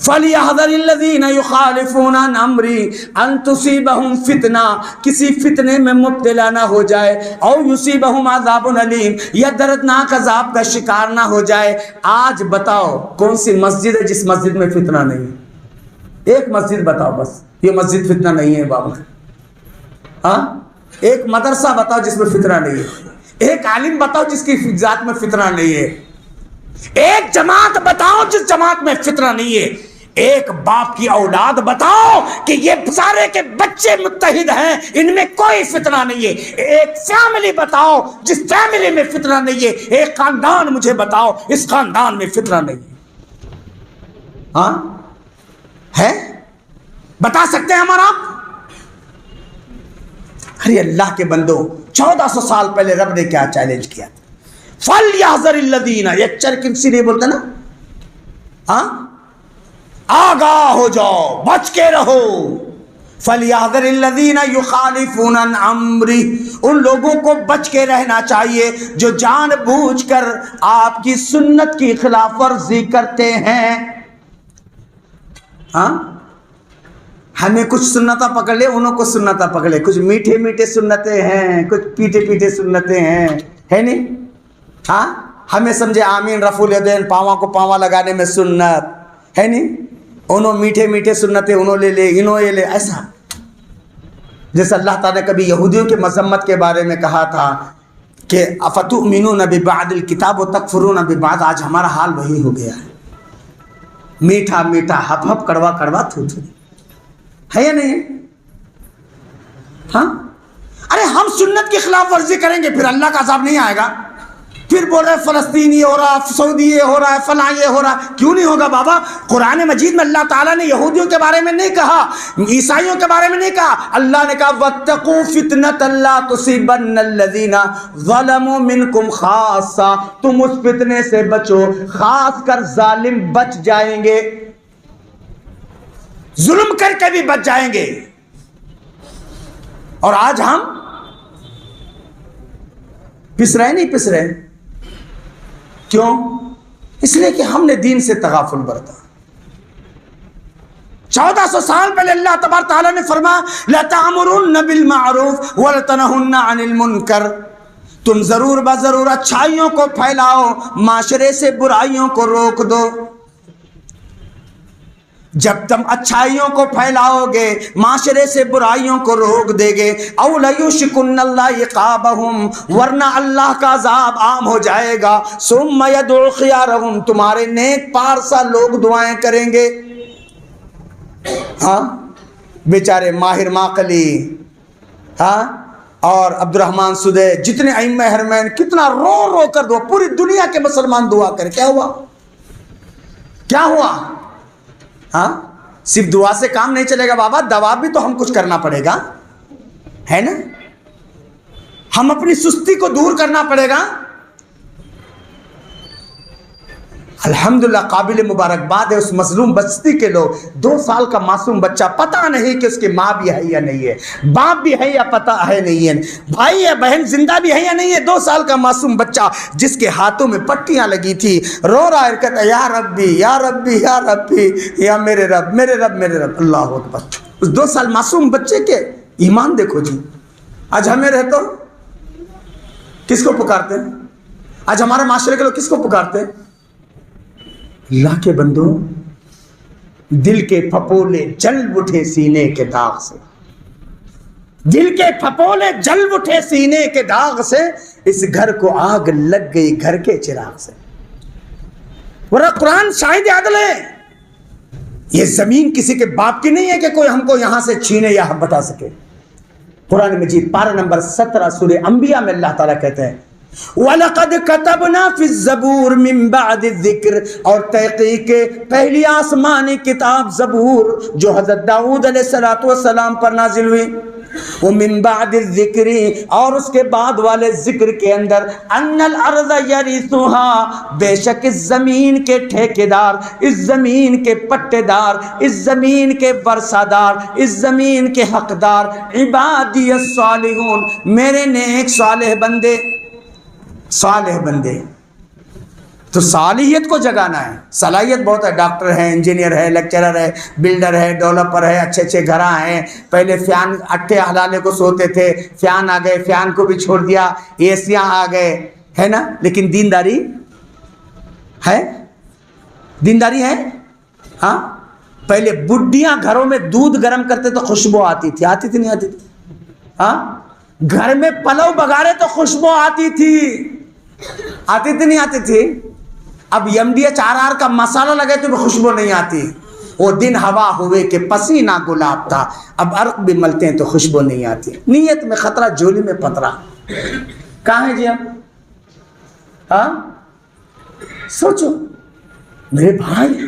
[SPEAKER 1] فَلْيَحْذَرِ الَّذِينَ يُخَالِفُونَ عَنْ أَمْرِهِ أَن تُصِيبَهُمْ فِتْنَةٌ، کسی فتنے میں مبتلا نہ ہو جائے، او يُصِيبَهُمْ عَذَابٌ أَلِيمٌ، یا دردناک عذاب کا شکار نہ ہو جائے. آج بتاؤ کون سی مسجد ہے جس مسجد میں فتنہ نہیں ہے؟ ایک مسجد بتاؤ بس، یہ مسجد فتنہ نہیں ہے بابا. ہاں، ایک مدرسہ بتاؤ جس میں فتنہ نہیں ہے. ایک عالم بتاؤ جس کی ذات میں فتنہ نہیں ہے. ایک جماعت بتاؤ جس جماعت میں فتنہ نہیں ہے. ایک باپ کی اولاد بتاؤ کہ یہ سارے کے بچے متحد ہیں، ان میں کوئی فتنہ نہیں ہے. ایک فیملی بتاؤ جس فیملی میں فتنہ نہیں ہے. ایک خاندان مجھے بتاؤ اس خاندان میں فتنہ نہیں ہے. ہاں ہے؟ بتا سکتے ہیں ہمارا؟ ارے اللہ کے بندو، 1400 سال پہلے رب نے کیا چیلنج کیا تھا؟ فَلْيَحْذَرِ الَّذِينَ، یہ چرکمسی نہیں بولتا نا. ہاں، آگاہ ہو جاؤ، بچ کے رہو. فَلْيَحْذَرِ الَّذِينَ يُخَالِفُونَ عَنْ أَمْرِهِ، ان لوگوں کو بچ کے رہنا چاہیے جو جان بوجھ کر آپ کی سنت کی خلاف ورزی کرتے ہیں. ہاں ہمیں کچھ سنتیں پکڑ لے، انہوں کو سنتیں پکڑ لے. کچھ میٹھے میٹھے سنتیں ہیں، کچھ پیٹے پیٹے سنتیں ہیں، ہے نہیں؟ ہاں ہمیں سمجھے آمین رفع الیدین، پاواں کو پاواں لگانے میں سنت ہے نہیں، انہوں میٹھے میٹھے سنتیں انہوں لے لے، انہوں یہ لے. ایسا جیسے اللہ تعالیٰ نے کبھی یہودیوں کے مذمت کے بارے میں کہا تھا کہ افتؤمنون ببعض الکتاب وتکفرون ببعض، آج ہمارا حال وہی ہو گیا ہے. میٹھا میٹھا ہپ ہپ، کڑوا کڑوا تھو تھو، ہے یا نہیں؟ ہاں ارے ہم سنت کی خلاف ورزی کریں گے پھر اللہ کا عذاب نہیں آئے گا؟ پھر بول رہے فلسطین یہ ہو رہا، سعودی یہ ہو رہا ہے، فلاں یہ ہو رہا. کیوں نہیں ہوگا بابا؟ قرآن مجید میں اللہ تعالیٰ نے یہودیوں کے بارے میں نہیں کہا، عیسائیوں کے بارے میں نہیں کہا. اللہ نے کہا وَاتَّقُوا فِتْنَةً لَا تُصِيبَنَّ الَّذِينَ ظَلَمُوا مِنْكُمْ خَاصَّةً، تم اس فتنے سے بچو خاص کر ظالم بچ جائیں گے، ظلم کر کے بھی بچ جائیں گے. اور آج ہم پس رہے نہیں پس رہے. کیوں؟ اس لیے کہ ہم نے دین سے تغافل برتا. 1400 سال پہلے اللہ تبارک تعالیٰ نے فرمایا لَتَأْمُرُنَّ بِالْمَعْرُوفِ وَلَتَنْهُنَّ عَنِ الْمُنْكَرِ، تم ضرور بضرور اچھائیوں کو پھیلاؤ، معاشرے سے برائیوں کو روک دو. جب تم اچھائیوں کو پھیلاؤ گے، معاشرے سے برائیوں کو روک دے گے، او لَيُوشِكُنَّ اللَّهُ عِقَابَهُمْ، ورنہ اللہ کا عذاب عام ہو جائے گا. ثُمَّ يَدْعُو خِيَارَهُمْ، تمہارے نیک پارسا لوگ دعائیں کریں گے. ہاں بیچارے ماہر ماقلی، ہاں اور عبد الرحمن سدے، جتنے ائمہ حرمین، کتنا رو رو کر دعا، پوری دنیا کے مسلمان دعا کریں. کیا ہوا؟ کیا ہوا؟ ہاں صرف دعا سے کام نہیں چلے گا بابا، دوا بھی تو ہم کچھ کرنا پڑے گا، ہے نا؟ ہم اپنی سستی کو دور کرنا پڑے گا. الحمدللہ قابل مبارکباد ہے اس مظلوم بستی کے لوگ. 2 سال کا معصوم بچہ، پتہ نہیں کہ اس کی ماں بھی ہے یا نہیں ہے، باپ بھی ہے یا پتہ ہے نہیں ہے، بھائی یا بہن زندہ بھی ہے یا نہیں ہے. 2 سال کا معصوم بچہ جس کے ہاتھوں میں پٹیاں لگی تھی، رو رہا ہے، کہتا ہے یا ربی یا ربی یا ربی، یا میرے رب میرے رب میرے رب. اللہ اکبر. اس 2 سال معصوم بچے کے ایمان دیکھو جی. آج ہمیں رہتے کس کو پکارتے ہیں؟ آج ہمارے معاشرے کے لوگ کس کو پکارتے ہیں؟ اللہ کے بندو، دل کے پھپولے جل اٹھے سینے کے داغ سے، دل کے پھپولے جل اٹھے سینے کے داغ سے، اس گھر کو آگ لگ گئی گھر کے چراغ سے. ورنہ قرآن شاہد عدل ہے. یہ زمین کسی کے باپ کی نہیں ہے کہ کوئی ہم کو یہاں سے چھینے یا بتا سکے. قرآن مجید پارہ نمبر 17 سورہ انبیاء میں اللہ تعالیٰ کہتے ہیں وَلَقَدْ كَتَبْنَا فِي الزَّبُورِ مِن بَعْدِ الذِّكْرِ، اور تحقیق پہلی آسمانی کتاب زبور جو حضرت داؤد علیہ السلام پر نازل ہوئی، وَمِن بَعْدِ الذِّكْرِ، اور اس کے بعد والے ذکر کے اندر أَنَّ الْأَرْضَ يَرِثُهَا، بے شک اس زمین کے ٹھیکیدار، اس زمین کے پٹے دار، اس زمین کے ورثہ دار، اس زمین کے حقدار عبادی الصالحون، میرے نیک صالح بندے. صالح بندے تو صالحیت کو جگانا ہے. صلاحیت بہت ہے، ڈاکٹر ہے، انجینئر ہے، لیکچرر ہے، بلڈر ہے، ڈیولپر ہے، اچھے اچھے گھر ہیں. پہلے فیان اٹھے ہلالے کو سوتے تھے، فیان آ گئے، فیان کو بھی چھوڑ دیا، ایسیاں آ گئے، ہے نا؟ لیکن دینداری ہے؟ دینداری ہے؟ ہاں پہلے بڈھیاں گھروں میں دودھ گرم کرتے تو خوشبو آتی تھی، آتی تھی نہیں آتی تھی؟ ہاں گھر میں پلو بگاڑے تو خوشبو آتی تھی، آتی تھی نہیں آتی تھی؟ اب MDH RR کا مسالہ لگے تو خوشبو نہیں آتی. وہ دن ہوا ہوئے کہ پسینہ گلاب تھا، اب عرق بھی ملتے ہیں تو خوشبو نہیں آتی. نیت میں خطرہ جھولی میں پترا. کہاں ہے جی ہم؟ ہاں سوچو میرے بھائی.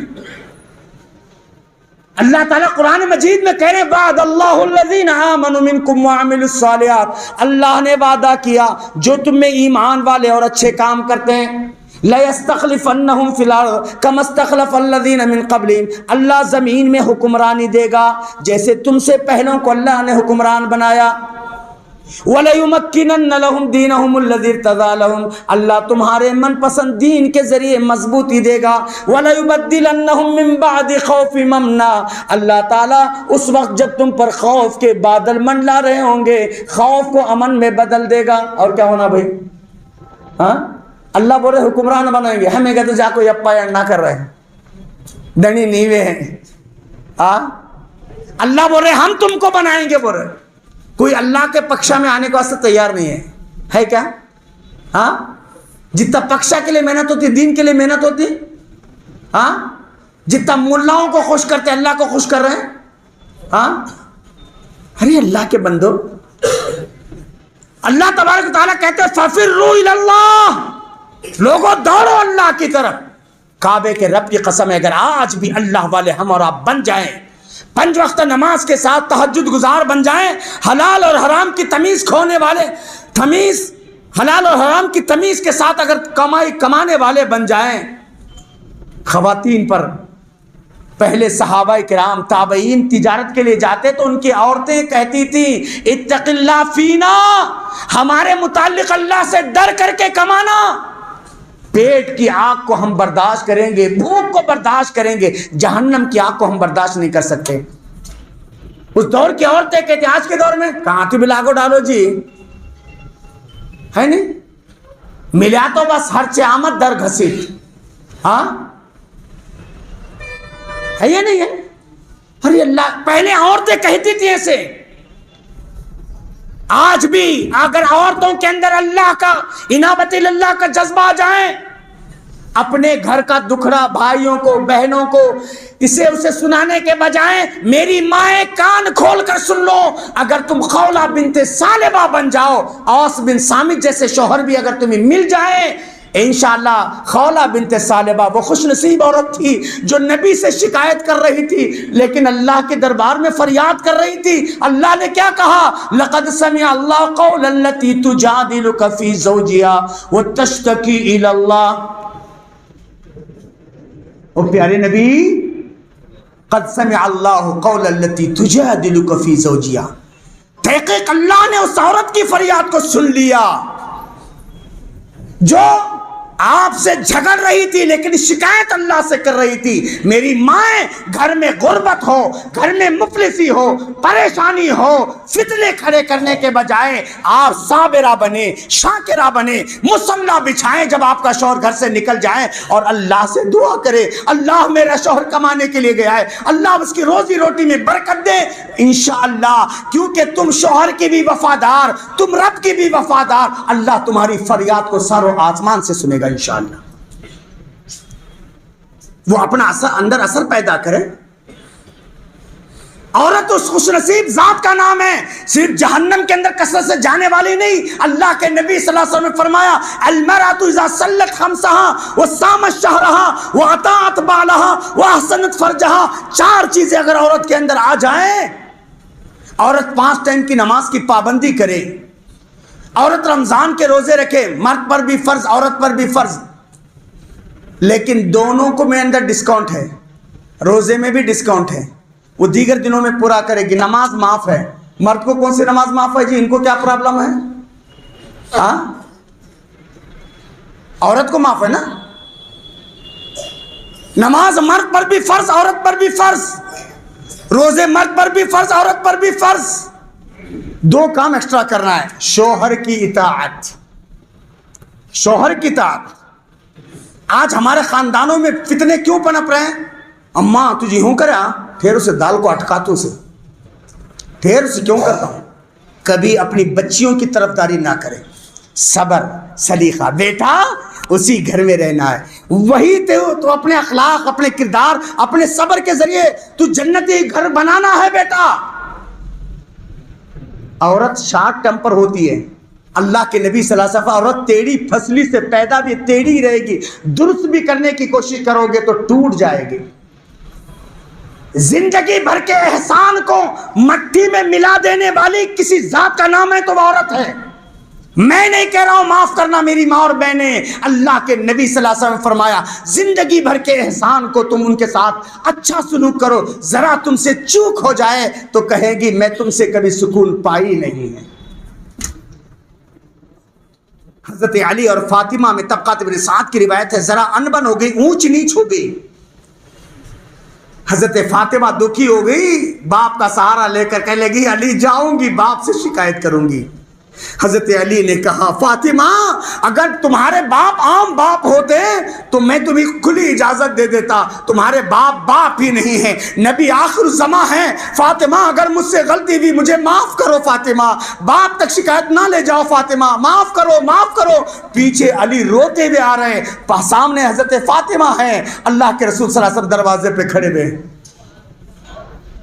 [SPEAKER 1] اللہ تعالیٰ قرآن مجید میں کہہ رہے بعد اللہ الذین آمنوا منکم وعملوا الصالحات، اللہ نے وعدہ کیا جو تم میں ایمان والے اور اچھے کام کرتے ہیں،
[SPEAKER 2] لَيَسْتَخْلِفَنَّهُمْ فِي الْأَرْضِ كَمَا اسْتَخْلَفَ الَّذِينَ مِنْ قَبْلِهِمْ، اللہ زمین میں حکمرانی دے گا جیسے تم سے پہلوں کو اللہ نے حکمران بنایا. وَلَيُمَكِّنَنَّ لَهُمْ دِينَهُمُ الَّذِي ارْتَضَىٰ لَهُمْ، اللہ تمہارے من پسند دین کے ذریعے مضبوطی دے گا. وَلَيُبَدِّلَنَّهُمْ مِنْ بَعْدِ خَوْفِ أَمْنًا، اللہ تعالیٰ اس وقت جب تم پر خوف کے بادل منڈلا رہے ہوں گے خوف کو امن میں بدل دے گا. اور کیا ہونا بھائی؟ ہاں اللہ بولے حکمران بنائیں گے، ہمیں کہتے جا کوئی اپا نہ کر رہے ہیں دنی نیوے ہیں. اللہ بول رہے ہم تم کو بنائیں گے. بول رہے کوئی اللہ کے پکشا میں آنے کو واسطے تیار نہیں ہے کیا؟ ہاں جتنا پکشا کے لیے محنت ہوتی، دین کے لیے محنت ہوتی، ہاں جتنا ملاؤں کو خوش کرتے اللہ کو خوش کر رہے ہیں. ہاں ارے اللہ کے بندو، اللہ تبارک و تعالیٰ کہتے ہیں فَفِرُّوا إِلَى اللَّهِ، لوگوں دوڑو اللہ کی طرف. کعبے کے رب کی قسم ہے اگر آج بھی اللہ والے ہم اور آپ بن جائیں، 5 وقت نماز کے ساتھ تہجد گزار بن جائیں، حلال اور حرام کی تمیز کھونے والے، حلال اور حرام کی تمیز کے ساتھ اگر کمانے والے بن جائیں. خواتین پر پہلے صحابہ کرام تابعین تجارت کے لیے جاتے تو ان کی عورتیں کہتی تھیں اتق اللہ فینا، ہمارے متعلق اللہ سے ڈر کر کے کمانا. پیٹ کی آگ کو ہم برداشت کریں گے، بھوک کو برداشت کریں گے، جہنم کی آگ کو ہم برداشت نہیں کر سکتے. اس دور کی عورتیں کہتے آج کے دور میں کہاں تو بلا کو ڈالو جی، ہے نہیں ملا تو بس ہر آمد در گھسیٹ. ہاں ہے یہ نہیں ہے؟ ارے اللہ پہلے عورتیں کہتی تھی ایسے. آج بھی اگر عورتوں کے اندر اللہ کا انابت اللہ کا جذبہ آ جائیں، اپنے گھر کا دکھڑا بھائیوں کو بہنوں کو اسے سنانے کے بجائے میری مائیں کان کھول کر سن لو، اگر تم خولہ بنت ثعلبہ بن جاؤ، اوس بن صامت جیسے شوہر بھی اگر تمہیں مل جائے، انشاءاللہ خولہ بنت ثعلبہ وہ خوش نصیب عورت تھی جو نبی سے شکایت کر رہی تھی لیکن اللہ کے دربار میں فریاد کر رہی تھی. اللہ نے کیا کہا؟ لقد سمع اللہ قول التي تجادلك في زوجها وتشتكي الى اللہ. او پیارے نبی، قد سمع اللہ قول التي تجادلك في زوجها، تحقیق اللہ نے اس عورت کی فریاد کو سن لیا جو آپ سے جھگڑ رہی تھی لیکن شکایت اللہ سے کر رہی تھی. میری مائیں گھر میں غربت ہو، گھر میں مفلسی ہو، پریشانی ہو، فتنے کھڑے کرنے کے بجائے آپ صابرہ بنے، شاکرہ بنے، مصلہ بچھائیں جب آپ کا شوہر گھر سے نکل جائے اور اللہ سے دعا کرے اللہ میرا شوہر کمانے کے لیے گیا ہے، اللہ اس کی روزی روٹی میں برکت دے. انشاءاللہ کیونکہ تم شوہر کی بھی وفادار، تم رب کی بھی وفادار، اللہ تمہاری فریاد کو سر و آسمان سے سنے گا انشاءاللہ. وہ اپنا اندر اثر پیدا کرے. عورت اس خوش نصیب ذات کا نام ہے، صرف جہنم کے اندر کثرت سے جانے والی نہیں. اللہ کے نبی صلی اللہ علیہ وسلم نے فرمایا المرأة اذا صلت خمسها وصامت شهرها واطاعت بالها واحسنت فرجها، 4 چیزیں اگر عورت کے اندر آ جائیں، عورت 5 ٹائم کی نماز کی پابندی کرے، عورت رمضان کے روزے رکھے، مرد پر بھی فرض عورت پر بھی فرض، لیکن دونوں کو میں اندر ڈسکاؤنٹ ہے، روزے میں بھی ڈسکاؤنٹ ہے، وہ دیگر دنوں میں پورا کرے گی، نماز معاف ہے. مرد کو کون سی نماز معاف ہے جی؟ ان کو کیا پرابلم ہے؟ ہاں عورت کو معاف ہے نا. نماز مرد پر بھی فرض عورت پر بھی فرض، روزے مرد پر بھی فرض عورت پر بھی فرض. 2 کام ایکسٹرا کرنا ہے، شوہر کی اطاعت. شوہر کی اطاعت. آج ہمارے خاندانوں میں فتنے کیوں پنپ رہے ہیں؟ اماں تجھے ہوں کرا پھر اسے دال کو اٹکاتوں سے پھر اسے کیوں کرتا ہوں. کبھی اپنی بچیوں کی طرفداری نہ کرے. صبر سلیقہ، بیٹا اسی گھر میں رہنا ہے، وہی تو اپنے اخلاق، اپنے کردار، اپنے صبر کے ذریعے تو جنتی گھر بنانا ہے بیٹا. عورت شارٹ ٹیمپر ہوتی ہے. اللہ کے نبی صلی اللہ علیہ وسلم عورت ٹیڑھی پھسلی سے پیدا بھی ٹیڑھی رہے گی، درست بھی کرنے کی کوشش کرو گے تو ٹوٹ جائے گی. زندگی بھر کے احسان کو مٹی میں ملا دینے والی کسی ذات کا نام ہے تو وہ عورت ہے. میں نہیں کہہ رہا ہوں معاف کرنا میری ماں اور بہنیں، اللہ کے نبی صلی اللہ علیہ وسلم نے فرمایا زندگی بھر کے احسان کو تم ان کے ساتھ اچھا سلوک کرو، ذرا تم سے چوک ہو جائے تو کہے گی میں تم سے کبھی سکون پائی نہیں ہے۔ حضرت علی اور فاطمہ میں طبقات ابن سعد کی روایت ہے، ذرا انبن ہو گئی، اونچ نیچ ہو گئی۔ حضرت فاطمہ دکھی ہو گئی، باپ کا سہارا لے کر کہنے لگی علی جاؤں گی، باپ سے شکایت کروں گی۔ حضرت علی نے کہا فاطمہ اگر تمہارے باپ عام باپ ہوتے تو میں تمہیں کھلی اجازت دے دیتا، تمہارے باپ باپ ہی نہیں ہیں، نبی آخر الزماں ہیں، فاطمہ اگر مجھ سے غلطی ہوئی مجھے معاف کرو، فاطمہ باپ تک شکایت نہ لے جاؤ، فاطمہ معاف کرو معاف کرو۔ پیچھے علی روتے ہوئے آ رہے ہیں، سامنے حضرت فاطمہ ہیں، اللہ کے رسول صلی اللہ علیہ وسلم دروازے پہ کھڑے ہوئے۔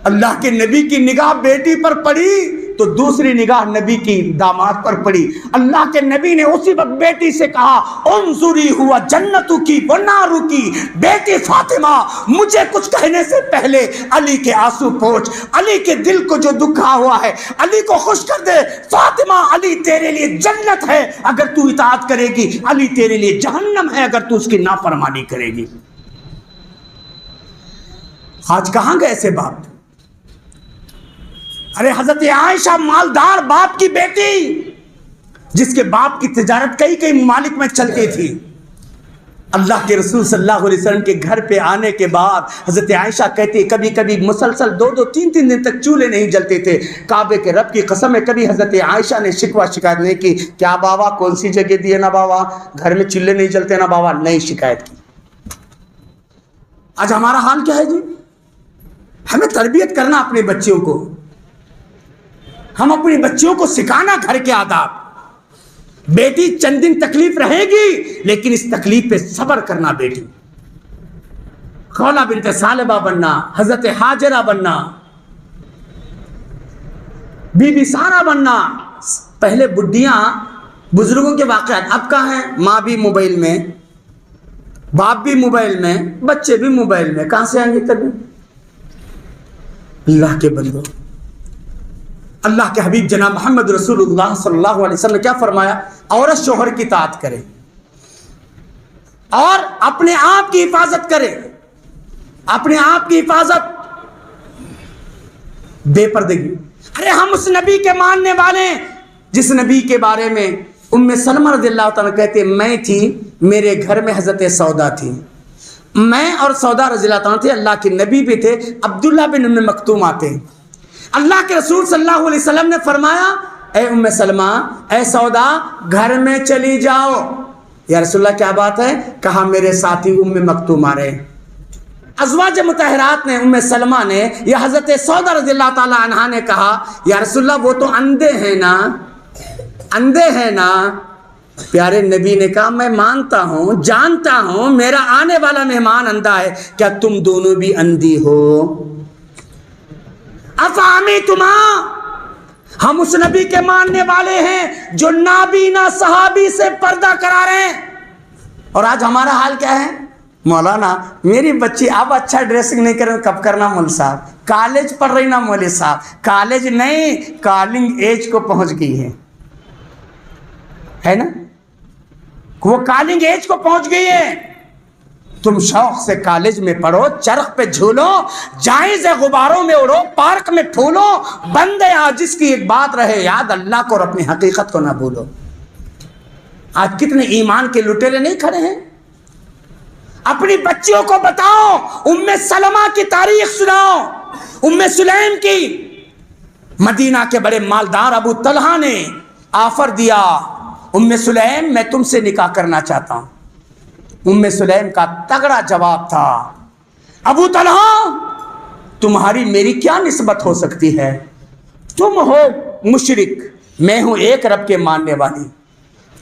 [SPEAKER 2] اللہ کے نبی کی نگاہ بیٹی پر پڑی تو دوسری نگاہ نبی کی داماد پر پڑی۔ اللہ کے نبی نے اسی وقت بیٹی سے کہا انظری ہوا جنتو کی و نارو کی، بیٹی فاطمہ مجھے کچھ کہنے سے پہلے علی کے آنسو پوچھ، علی کے دل کو جو دکھا ہوا ہے علی کو خوش کر دے۔ فاطمہ علی تیرے لیے جنت ہے اگر تو اطاعت کرے گی، علی تیرے لیے جہنم ہے اگر تو اس کی نافرمانی کرے گی۔ آج کہاں گئے ایسے باپ؟ ارے حضرت عائشہ مالدار باپ کی بیٹی، جس کے باپ کی تجارت کئی کئی ممالک میں چلتی تھی، اللہ کے رسول صلی اللہ علیہ وسلم کے گھر پہ آنے کے بعد حضرت عائشہ کہتی کبھی کبھی مسلسل 2-2 3 دن تک چولہے نہیں جلتے تھے۔ کعبے کے رب کی قسم ہے کبھی حضرت عائشہ نے شکایت نہیں کی، کیا بابا کون سی جگہ دی ہے نا بابا، گھر میں چولہے نہیں جلتے نا بابا، نہیں شکایت کی۔ آج ہمارا حال کیا ہے جی؟ ہمیں تربیت کرنا اپنے بچوں کو، ہم اپنی بچوں کو سکھانا گھر کے آداب۔ بیٹی چند دن تکلیف رہے گی لیکن اس تکلیف پہ صبر کرنا بیٹی۔ خولہ بنت ثعلبہ بننا، حضرت ہاجرہ بننا، بی بی سارہ بننا۔ پہلے بڈیاں بزرگوں کے واقعات، اب کہاں ہیں؟ ماں بھی موبائل میں، باپ بھی موبائل میں، بچے بھی موبائل میں، کہاں سے آئیں گے کبھی؟ اللہ کے بندو، اللہ کے حبیب جناب محمد رسول اللہ صلی اللہ علیہ وسلم نے کیا فرمایا؟ عورت شوہر کی اطاعت کرے اور اپنے آپ کی حفاظت کرے، اپنے آپ کی حفاظت، بے پردگی۔ ارے ہم اس نبی کے ماننے والے ہیں جس نبی کے بارے میں ام سلمہ رضی اللہ تعالیٰ کہتے میں تھی، میرے گھر میں حضرت سودا تھی، میں اور سودا رضی اللہ تعالیٰ تھے، اللہ کے نبی بھی تھے، عبداللہ بن ام مکتوم آتے۔ اللہ کے رسول صلی اللہ علیہ وسلم نے فرمایا اے ام سلمہ، اے سودا گھر میں چلی جاؤ۔ یا رسول اللہ کیا بات ہے؟ کہا میرے ساتھی ام مکتوم آ رہے۔ ازواج مطہرات نے، ام سلمہ نے یا حضرت سودا رضی اللہ تعالی عنہا نے کہا یا رسول اللہ وہ تو اندھے ہیں نا، اندھے ہیں نا۔ پیارے نبی نے کہا میں مانتا ہوں، جانتا ہوں میرا آنے والا مہمان اندھا ہے، کیا تم دونوں بھی اندھی ہو؟ افہمی تما، ہم اس نبی کے ماننے والے ہیں جو نابینا صحابی سے پردہ کرا رہے ہیں۔ اور آج ہمارا حال کیا ہے؟ مولانا میری بچی اب اچھا ڈریسنگ نہیں کرے، کب کرنا مول صاحب؟ کالج پڑھ رہی نا مولوی صاحب، کالج نہیں کالنگ ایج کو پہنچ گئی ہے نا، وہ کالنگ ایج کو پہنچ گئی ہے۔ تم شوق سے کالج میں پڑھو، چرخ پہ جھولو، جائز غباروں میں اڑو، پارک میں پھولو، بندے عاجز کی ایک بات رہے یاد، اللہ کو اور اپنی حقیقت کو نہ بھولو۔ آج کتنے ایمان کے لٹیرے نہیں کھڑے ہیں؟ اپنی بچیوں کو بتاؤ، ام سلمہ کی تاریخ سناؤ، ام سلیم کی۔ مدینہ کے بڑے مالدار ابو طلحہ نے آفر دیا، ام سلیم میں تم سے نکاح کرنا چاہتا ہوں۔ ام سلیم کا تگڑا جواب تھا ابو طلحہ تمہاری میری کیا نسبت ہو سکتی ہے؟ تم ہو مشرک، میں ہوں ایک رب کے ماننے والی،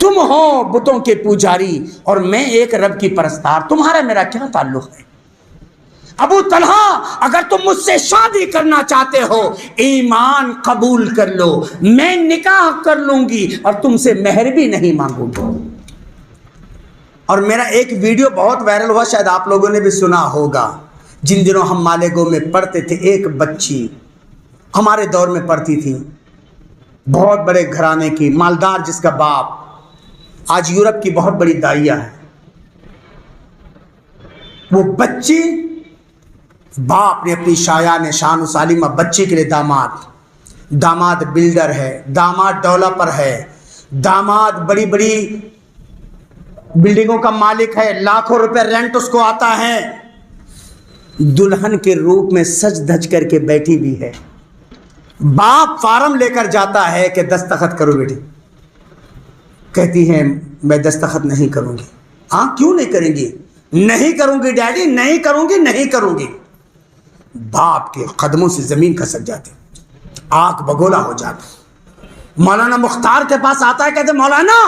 [SPEAKER 2] تم ہو بتوں کے پجاری اور میں ایک رب کی پرستار، تمہارا میرا کیا تعلق ہے؟ ابو طلحہ اگر تم مجھ سے شادی کرنا چاہتے ہو ایمان قبول کر لو، میں نکاح کر لوں گی اور تم سے مہر بھی نہیں مانگوں گی۔ اور میرا ایک ویڈیو بہت وائرل ہوا، شاید آپ لوگوں نے بھی سنا ہوگا، جن دنوں ہم مالیگاؤں میں پڑھتے تھے، ایک بچی ہمارے دور میں پڑھتی تھی،
[SPEAKER 1] بہت بڑے گھرانے کی، مالدار جس کا باپ آج یورپ کی بہت بڑی داعیہ ہے، وہ بچی، باپ نے اپنی شایان شان و سالمہ بچی کے لیے داماد بلڈر ہے، داماد ڈیولپر ہے، داماد بڑی بڑی بلڈنگوں کا مالک ہے، لاکھوں روپے رینٹ اس کو آتا ہے، دلہن کے روپ میں سج دھج کر کے بیٹھی بھی ہے، باپ فارم لے کر جاتا ہے کہ دستخط کرو بیٹی، کہتی ہے میں دستخط نہیں کروں گی۔ ہاں کیوں نہیں کریں گی؟ نہیں کروں گی ڈیڈی، نہیں کروں گی، نہیں کروں گی۔ باپ کے قدموں سے زمین کھسک جاتی، آنکھ بگولا ہو جاتا۔ مولانا مختار کے پاس آتا ہے، کہتے مولانا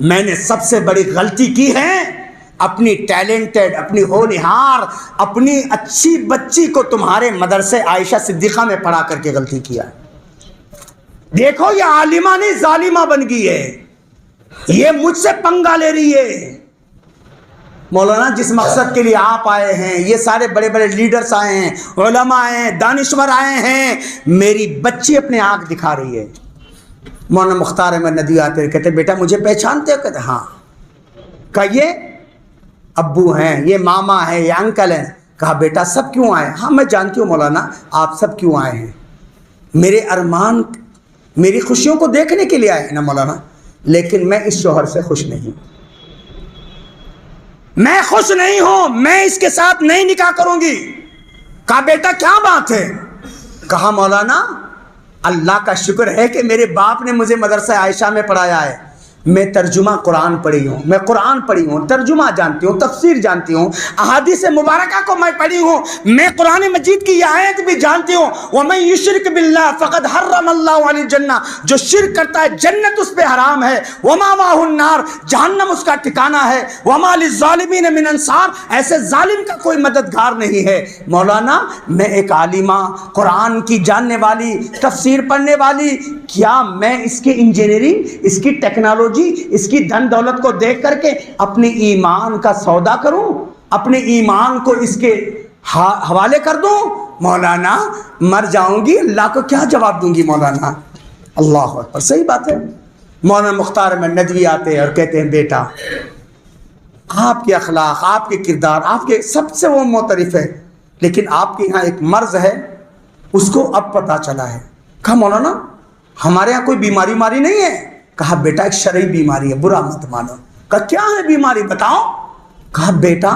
[SPEAKER 1] میں نے سب سے بڑی غلطی کی ہے، اپنی ٹیلنٹڈ، اپنی ہونہار، اپنی اچھی بچی کو تمہارے مدرسے عائشہ صدیقہ میں پڑھا کر کے غلطی کیا ہے۔ دیکھو یہ عالمہ نہیں ظالمہ بن گئی ہے، یہ مجھ سے پنگا لے رہی ہے۔ مولانا جس مقصد کے لیے آپ آئے ہیں، یہ سارے بڑے بڑے لیڈرز آئے ہیں، علماء آئے ہیں، دانشور آئے ہیں، میری بچی اپنے آنکھ دکھا رہی ہے۔ مولانا مختار احمد ندوی آتے ہیں، کہتے بیٹا مجھے پہچانتے ہو؟ کہتے ہاں۔ کہا یہ ابو ہیں، یہ ماما ہیں، یہ انکل ہیں۔ کہا بیٹا سب کیوں آئے؟ ہاں میں جانتی ہوں مولانا آپ سب کیوں آئے ہیں، میرے ارمان، میری خوشیوں کو دیکھنے کے لیے آئے ہیں نا مولانا، لیکن میں اس شوہر سے خوش نہیں، میں خوش نہیں ہوں، میں اس کے ساتھ نہیں نکاح کروں گی۔ کہا بیٹا کیا بات ہے؟ کہا مولانا اللہ کا شکر ہے کہ میرے باپ نے مجھے مدرسہ عائشہ میں پڑھایا ہے، میں ترجمہ قرآن پڑھی ہوں، میں قرآن پڑھی ہوں، ترجمہ جانتی ہوں، تفسیر جانتی ہوں، احادیث مبارکہ کو میں پڑھی ہوں، میں قرآن مجید کی یہ آیت بھی جانتی ہوں، وَمَن يُشْرِكْ بِاللَّهِ فَقَدْ حَرَّمَ اللَّهُ عَلَيْهِ الْجَنَّةَ، جو شرک کرتا ہے جنت اس پہ حرام ہے، وَمَأْوَاهُ النَّارُ، جہنم اس کا ٹھکانہ ہے، وَمَا لِلظَّالِمِينَ مِنْ أَنصَارٍ، ایسے ظالم کا کوئی مددگار نہیں ہے۔ مولانا میں ایک عالمہ، قرآن کی جاننے والی، تفسیر پڑھنے والی، کیا میں اس کے انجینئرنگ، اس کی ٹیکنالوجی، اس کی دھن دولت کو دیکھ کر کے اپنے ایمان کا سودا کروں، اپنے ایمان کو اس کے حوالے کر دوں؟ مولانا مر جاؤں گی، اللہ کو کیا جواب دوں گی مولانا؟ اللہ اکبر، صحیح بات ہے۔ مولانا مختار میں ندوی آتے ہیں اور کہتے ہیں بیٹا آپ کے اخلاق، آپ کے کردار، آپ کے سب سے وہ معترف ہے، لیکن آپ کے یہاں ایک مرض ہے، اس کو اب پتہ چلا ہے۔ کہا مولانا ہمارے یہاں کوئی بیماری نہیں ہے؟ کہا بیٹا ایک شرعی بیماری ہے، برا مت مانو۔ کہا کیا ہے بیماری بتاؤ؟ کہا بیٹا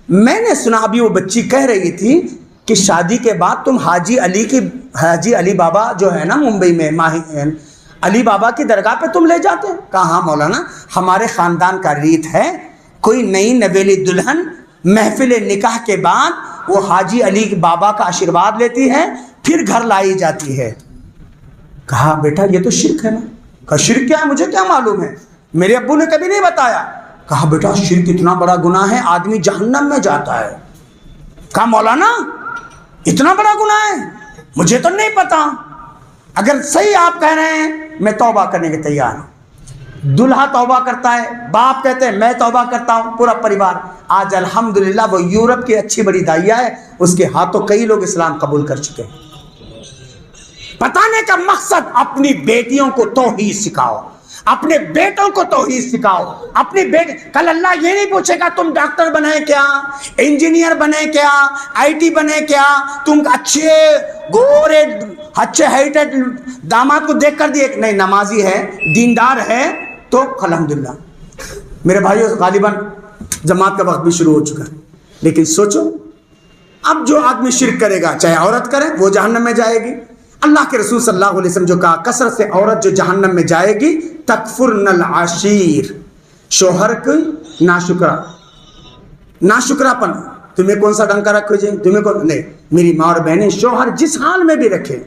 [SPEAKER 1] میں نے سنا، ابھی وہ بچی کہہ رہی تھی کہ شادی کے بعد تم حاجی علی بابا جو ہے نا ممبئی میں، علی بابا کی درگاہ پہ تم لے جاتے ہیں؟ کہا ہاں مولانا ہمارے خاندان کا ریت ہے، کوئی نئی نویلی دلہن محفل نکاح کے بعد وہ حاجی علی بابا کا آشیرواد لیتی ہے، پھر گھر لائی جاتی ہے۔ کہا بیٹا یہ تو شرک ہے نا۔ کہا شرک کیا ہے؟ مجھے کیا معلوم ہے، میرے ابو نے کبھی نہیں بتایا۔ کہا بیٹا شرک اتنا بڑا گناہ ہے، آدمی جہنم میں جاتا ہے۔ کہا مولانا اتنا بڑا گناہ ہے؟ مجھے تو نہیں پتا، اگر صحیح آپ کہہ رہے ہیں میں توبہ کرنے کے تیار ہوں۔ دلہا توبہ کرتا ہے، باپ کہتے ہیں میں توبہ کرتا ہوں، پورا پریوار۔ آج الحمدللہ وہ یورپ کی اچھی بڑی داعیہ ہے، اس کے ہاتھوں کئی لوگ اسلام قبول کر چکے ہیں۔ بتانے کا مقصد اپنی بیٹیوں کو توحید سکھاؤ، اپنے بیٹوں کو توحید سکھاؤ، اپنے بیٹے، کل اللہ یہ نہیں پوچھے گا تم ڈاکٹر بنے کیا، انجینئر بنے کیا، آئی ٹی بنے کیا، تم اچھے گورے اچھے ہائٹڈ داماد کو دیکھ کر دیے نہیں نمازی ہے، دیندار ہے تو الحمدللہ۔ میرے بھائیوں غالباً جماعت کا وقت بھی شروع ہو چکا ہے، لیکن سوچو اب جو آدمی شرک کرے گا چاہے عورت کرے وہ جہنم میں جائے گی۔ اللہ کے رسول صلی اللہ علیہ وسلم جو کہا کثرت سے عورت جو جہنم میں جائے گی، تکفرن العشیر، شوہر کی ناشکرا پن، تمہیں کون سا ڈنکا رکھو جی، تمہیں کون نہیں، میری ماں اور بہنیں شوہر جس حال میں بھی رکھے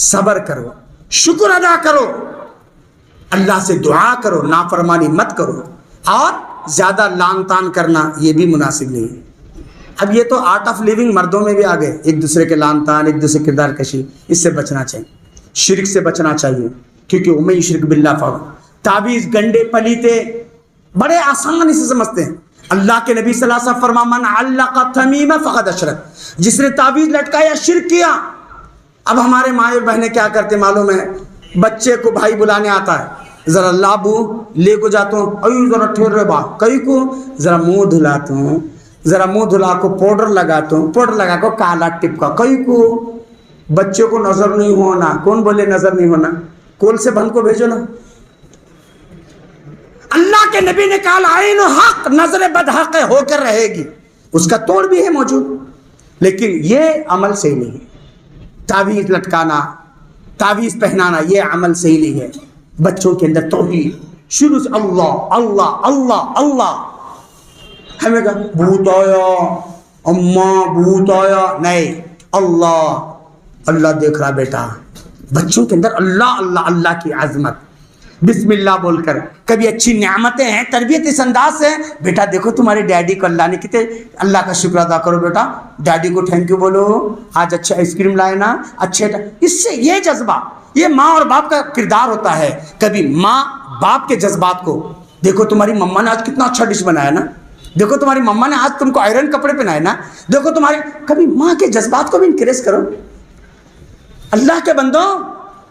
[SPEAKER 1] صبر کرو، شکر ادا کرو، اللہ سے دعا کرو، نافرمانی مت کرو، اور زیادہ لان تان کرنا یہ بھی مناسب نہیں ہے۔ اب یہ تو آرٹ آف لیونگ مردوں میں بھی آ گئے، ایک دوسرے کے لان تان، ایک دوسرے کردار کشی، اس سے بچنا چاہیے، شرک سے بچنا چاہیے، کیونکہ وَمَن یُشْرِکْ بِاللَّهِ فَقَدْ، تعویذ گنڈے پلیتے بڑے آسانی سے سمجھتے ہیں۔ اللہ کے نبی صلی اللہ علیہ وسلم فرما من علق تمیمہ فقد اشرک، جس نے تعویذ لٹکایا شرک کیا۔ اب ہمارے ماں اور بہنیں کیا کرتے معلوم ہے، بچے کو بھائی بلانے آتا ہے، ذرا لابو لے کو جاتا ہوں، ایو ذرا ٹھہر رہے با، کئی کو ذرا منہ دھلاتا ہوں، ذرا منہ دھلا کو پاؤڈر لگاتا ہوں، پاؤڈر لگا کو کالا ٹپ کا، کئی کو بچوں کو نظر نہیں ہونا، کون بولے نظر نہیں ہونا؟ کول سے بند کو بھیجو نا۔ اللہ کے نبی نے کہا عین حق، نظر بد حق ہو کر رہے گی، اس کا توڑ بھی ہے موجود، لیکن یہ عمل صحیح نہیں ہے۔ تعویذ لٹکانا، تعویذ پہنانا، یہ عمل صحیح نہیں ہے۔ بچوں کے اندر توحید شروع سے اللہ اللہ اللہ اللہ، ہمیں کہا بھوت آیا اماں، بھوت آیا، نہیں، اللہ اللہ دیکھ رہا بیٹا۔ بچوں کے اندر اللہ اللہ اللہ کی عظمت، بسم اللہ بول کر، کبھی اچھی نعمتیں ہیں، تربیت اس انداز سے، بیٹا دیکھو تمہارے ڈیڈی کو اللہ نے کتنے، اللہ کا شکر ادا کرو بیٹا، ڈیڈی کو تھینک یو بولو، آج اچھا آئس کریم لائے نا، اچھے، اس سے یہ جذبہ، یہ ماں اور باپ کا کردار ہوتا ہے۔ کبھی ماں باپ کے جذبات کو، دیکھو تمہاری مما نے آج کتنا اچھا ڈش بنایا نا، دیکھو تمہاری مما نے آج تم کو آئرن کپڑے پہنائے نا، دیکھو تمہارے، کبھی ماں کے جذبات کو بھی انکریج کرو۔ اللہ کے بندوں،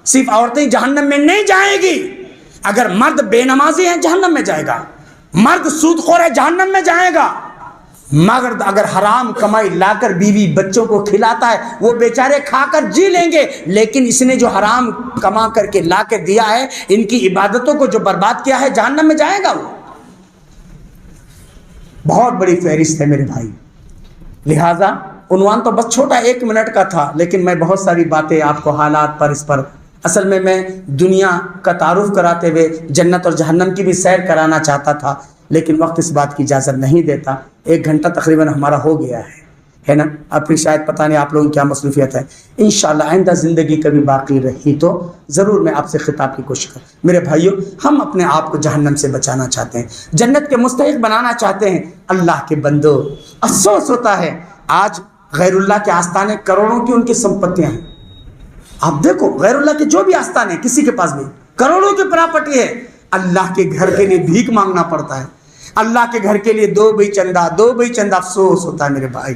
[SPEAKER 1] صرف عورتیں جہنم میں نہیں جائیں گی، اگر مرد بے نمازی ہیں جہنم میں جائے گا، مرد سود خور ہے جہنم میں جائے گا، مگر اگر حرام کمائی لا کر بیوی بچوں کو کھلاتا ہے وہ بیچارے کھا کر جی لیں گے، لیکن اس نے جو حرام کما کر کے لا کے دیا ہے، ان کی عبادتوں کو جو برباد کیا ہے، جہنم میں جائے گا وہ۔ بہت بڑی فہرست ہے میرے بھائی، لہذا عنوان تو بس چھوٹا 1 منٹ کا تھا، لیکن میں بہت ساری باتیں آپ کو حالات پر، اس پر، اصل میں دنیا کا تعارف کراتے ہوئے جنت اور جہنم کی بھی سیر کرانا چاہتا تھا، لیکن وقت اس بات کی اجازت نہیں دیتا۔ 1 گھنٹہ تقریباً ہمارا ہو گیا ہے نا، اب پھر شاید پتہ نہیں آپ لوگوں کی کیا مصروفیت ہے۔ انشاءاللہ آئندہ زندگی کبھی باقی رہی تو ضرور میں آپ سے خطاب کی کوشش کروں۔ میرے بھائیوں، ہم اپنے آپ کو جہنم سے بچانا چاہتے ہیں، جنت کے مستحق بنانا چاہتے ہیں۔ اللہ کے بندو، افسوس ہوتا ہے آج غیر اللہ کے آستانے کروڑوں کی ان کی سمپتیاں ہیں۔ آپ دیکھو غیر اللہ کے جو بھی آستانے ہیں، کسی کے پاس بھی کروڑوں کی پراپرٹی ہے، اللہ کے گھر کے لیے بھیک مانگنا پڑتا ہے، اللہ کے گھر کے لیے 2 بھائی چندہ، افسوس ہوتا ہے میرے بھائی۔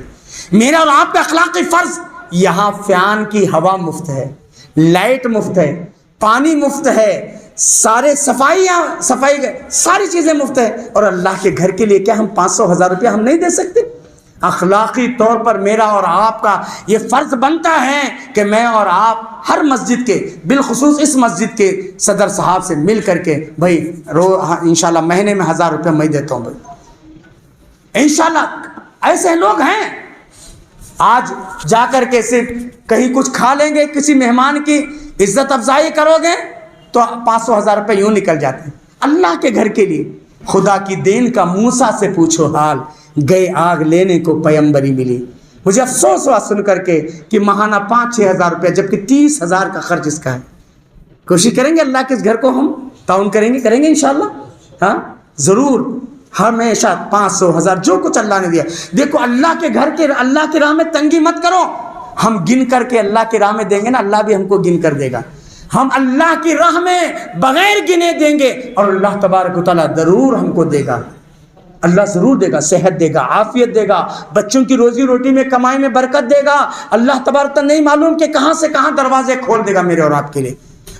[SPEAKER 1] میرا اور آپ کا اخلاقی فرض، یہاں فین کی ہوا مفت ہے، لائٹ مفت ہے، پانی مفت ہے، سارے صفائی ساری چیزیں مفت ہے، اور اللہ کے گھر کے لیے کیا ہم 500,000 روپیہ ہم نہیں دے سکتے؟ اخلاقی طور پر میرا اور آپ کا یہ فرض بنتا ہے کہ میں اور آپ ہر مسجد کے، بالخصوص اس مسجد کے صدر صاحب سے مل کر کے، بھائی انشاءاللہ مہینے میں 1000 روپے میں دیتا ہوں بھائی، انشاءاللہ ایسے لوگ ہیں۔ آج جا کر کے صرف کہیں کچھ کھا لیں گے، کسی مہمان کی عزت افزائی کرو گے تو 500,000 روپے یوں نکل جاتے ہیں اللہ کے گھر کے لیے۔ خدا کی دین کا موسیٰ سے پوچھو حال، گئے آگ لینے کو پیمبری ملی۔ مجھے افسوس ہوا سن کر کے کہ ماہانہ 5-6 ہزار روپے، جبکہ 30,000 کا خرچ اس کا ہے۔ کوشش کریں گے اللہ کے اس گھر کو ہم تعاون کریں گے انشاءاللہ، ہاں ضرور، ہمیشہ 500 1000 جو کچھ اللہ نے دیا۔ دیکھو اللہ کے گھر کے، اللہ کی راہ میں تنگی مت کرو، ہم گن کر کے اللہ کی راہ میں دیں گے نا، اللہ بھی ہم کو گن کر دے گا۔ ہم اللہ کی راہ میں بغیر گنے دیں گے اور اللہ تبارک و تعالیٰ ضرور ہم کو دے گا، اللہ ضرور دے گا، صحت دے گا، عافیت دے گا، بچوں کی روزی روٹی میں، کمائی میں برکت دے گا۔ اللہ تبارک و تعالیٰ نہیں معلوم کہ کہاں سے کہاں دروازے کھول دے گا میرے اور آپ کے لیے۔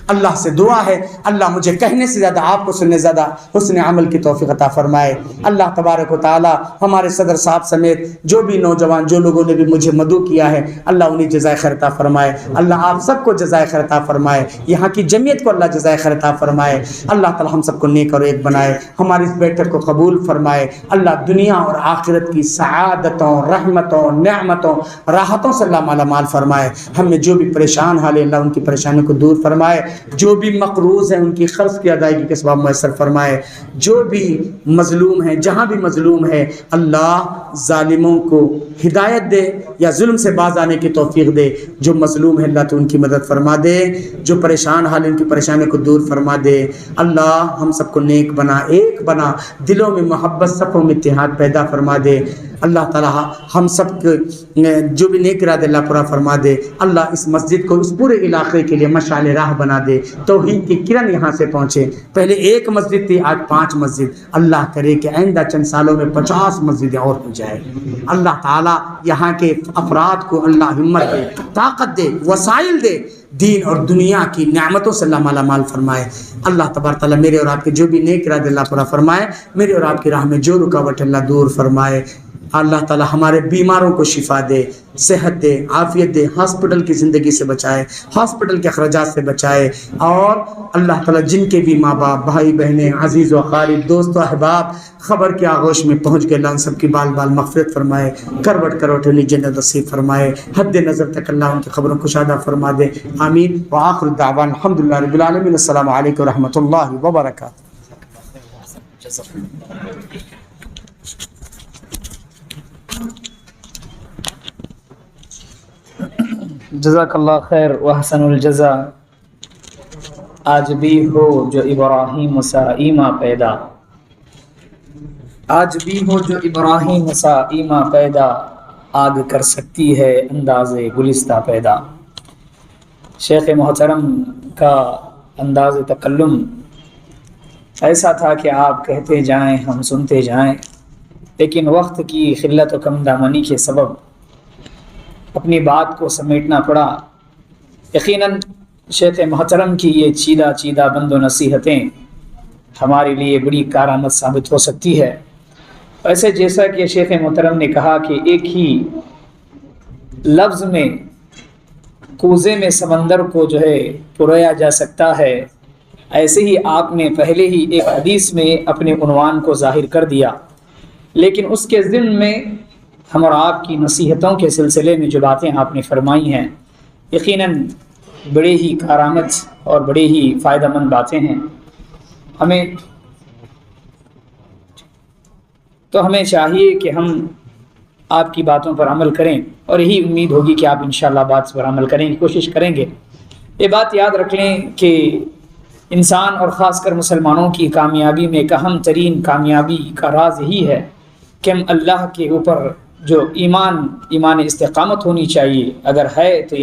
[SPEAKER 1] اللہ سے دعا ہے اللہ مجھے کہنے سے زیادہ آپ کو سننے زیادہ حسن عمل کی توفیق عطا فرمائے۔ اللہ تبارک و تعالی ہمارے صدر صاحب سمیت جو بھی نوجوان، جو لوگوں نے بھی مجھے مدعو کیا ہے، اللہ انہیں جزائے خیر عطا فرمائے۔ اللہ آپ سب کو جزائے خیر عطا فرمائے، یہاں کی جمعیت کو اللہ جزائے خیر عطا فرمائے۔ اللہ تعالی ہم سب کو نیک اور ایک بنائے، ہماری اس بیٹھک کو قبول فرمائے۔ اللہ دنیا اور آخرت کی سعادتوں، رحمتوں، نعمتوں، راحتوں سے اللہ مالا مال فرمائے۔ ہم میں جو بھی پریشان حال ہے اللہ ان کی پریشانیوں کو دور فرمائے، جو بھی مقروض ہیں ان کی قرض کی ادائیگی کے سبب میسر فرمائے، جو بھی مظلوم ہیں جہاں بھی مظلوم ہے اللہ ظالموں کو ہدایت دے یا ظلم سے باز آنے کی توفیق دے، جو مظلوم ہے اللہ تو ان کی مدد فرما دے، جو پریشان حال ان کی پریشانیوں کو دور فرما دے۔ اللہ ہم سب کو نیک بنا، ایک بنا، دلوں میں محبت، صفوں میں اتحاد پیدا فرما دے۔ اللہ تعالیٰ ہم سب جو بھی نیک ارادے اللہ پورا فرما دے۔ اللہ اس مسجد کو اس پورے علاقے کے لیے مشعل راہ بنا
[SPEAKER 2] دے, توحید کی کرن یہاں سے پہنچے. پہلے ایک مسجد تھی, آج 5 مسجد. اللہ کرے کہ آئندہ چند سالوں میں 50 مسجدیں اور ہو جائے. اللہ تعالیٰ یہاں کے افراد کو اللہ ہمت دے, طاقت دے, وسائل دے, دین اور دنیا کی نعمتوں سے اللہ مالا مال فرمائے. اللہ تبارک تعالیٰ میرے اور آپ کے جو بھی نیک ارادے اللہ پورا فرمائے, میرے اور آپ کی راہ میں جو رکاوٹ اللہ دور فرمائے. اللہ تعالیٰ ہمارے بیماروں کو شفا دے, صحت دے, عافیت دے, ہاسپٹل کی زندگی سے بچائے, ہاسپٹل کے اخراجات سے بچائے. اور اللہ تعالیٰ جن کے بھی ماں باپ, بھائی بہنیں, عزیز و اقارب, دوست و احباب خبر کے آغوش میں پہنچ گئے, اللہ ان سب کی بال بال مغفرت فرمائے, کروٹ کروٹ علی جنت نصیب فرمائے, حد نظر تک اللہ ان کی خبروں کو شادہ فرما دے. آمین. وآخر الدعوان الحمدللہ رب العالمین. السلام علیکم ورحمۃ اللہ وبرکاتہ.
[SPEAKER 3] جزاک اللہ خیر وحسن الجزا. آج بھی ہو جو ابراہیم سا ایما پیدا, آج بھی ہو جو ابراہیم سا ایما پیدا, آگ کر سکتی ہے انداز گلستہ پیدا. شیخ محترم کا انداز تکلم ایسا تھا کہ آپ کہتے جائیں ہم سنتے جائیں, لیکن وقت کی قلت و کم دامنی کے سبب اپنی بات کو سمیٹنا پڑا. یقیناً شیخ محترم کی یہ چیدہ چیدہ بند و نصیحتیں ہمارے لیے بڑی کارآمد ثابت ہو سکتی ہے. ایسے جیسا کہ شیخ محترم نے کہا کہ ایک ہی لفظ میں کوزے میں سمندر کو جو ہے پرویا جا سکتا ہے, ایسے ہی آپ نے پہلے ہی ایک حدیث میں اپنے عنوان کو ظاہر کر دیا, لیکن اس کے ضمن میں ہم اور آپ کی نصیحتوں کے سلسلے میں جو باتیں آپ نے فرمائی ہیں یقیناً بڑے ہی کارآمد اور بڑے ہی فائدہ مند باتیں ہیں. ہمیں چاہیے کہ ہم آپ کی باتوں پر عمل کریں, اور یہی امید ہوگی کہ آپ انشاءاللہ بات پر عمل کریں گے, کوشش کریں گے. یہ بات یاد رکھ لیں کہ انسان اور خاص کر مسلمانوں کی کامیابی میں ایک اہم ترین کامیابی کا راز یہی ہے کہ ہم اللہ کے اوپر جو ایمان استقامت ہونی چاہیے اگر ہے تو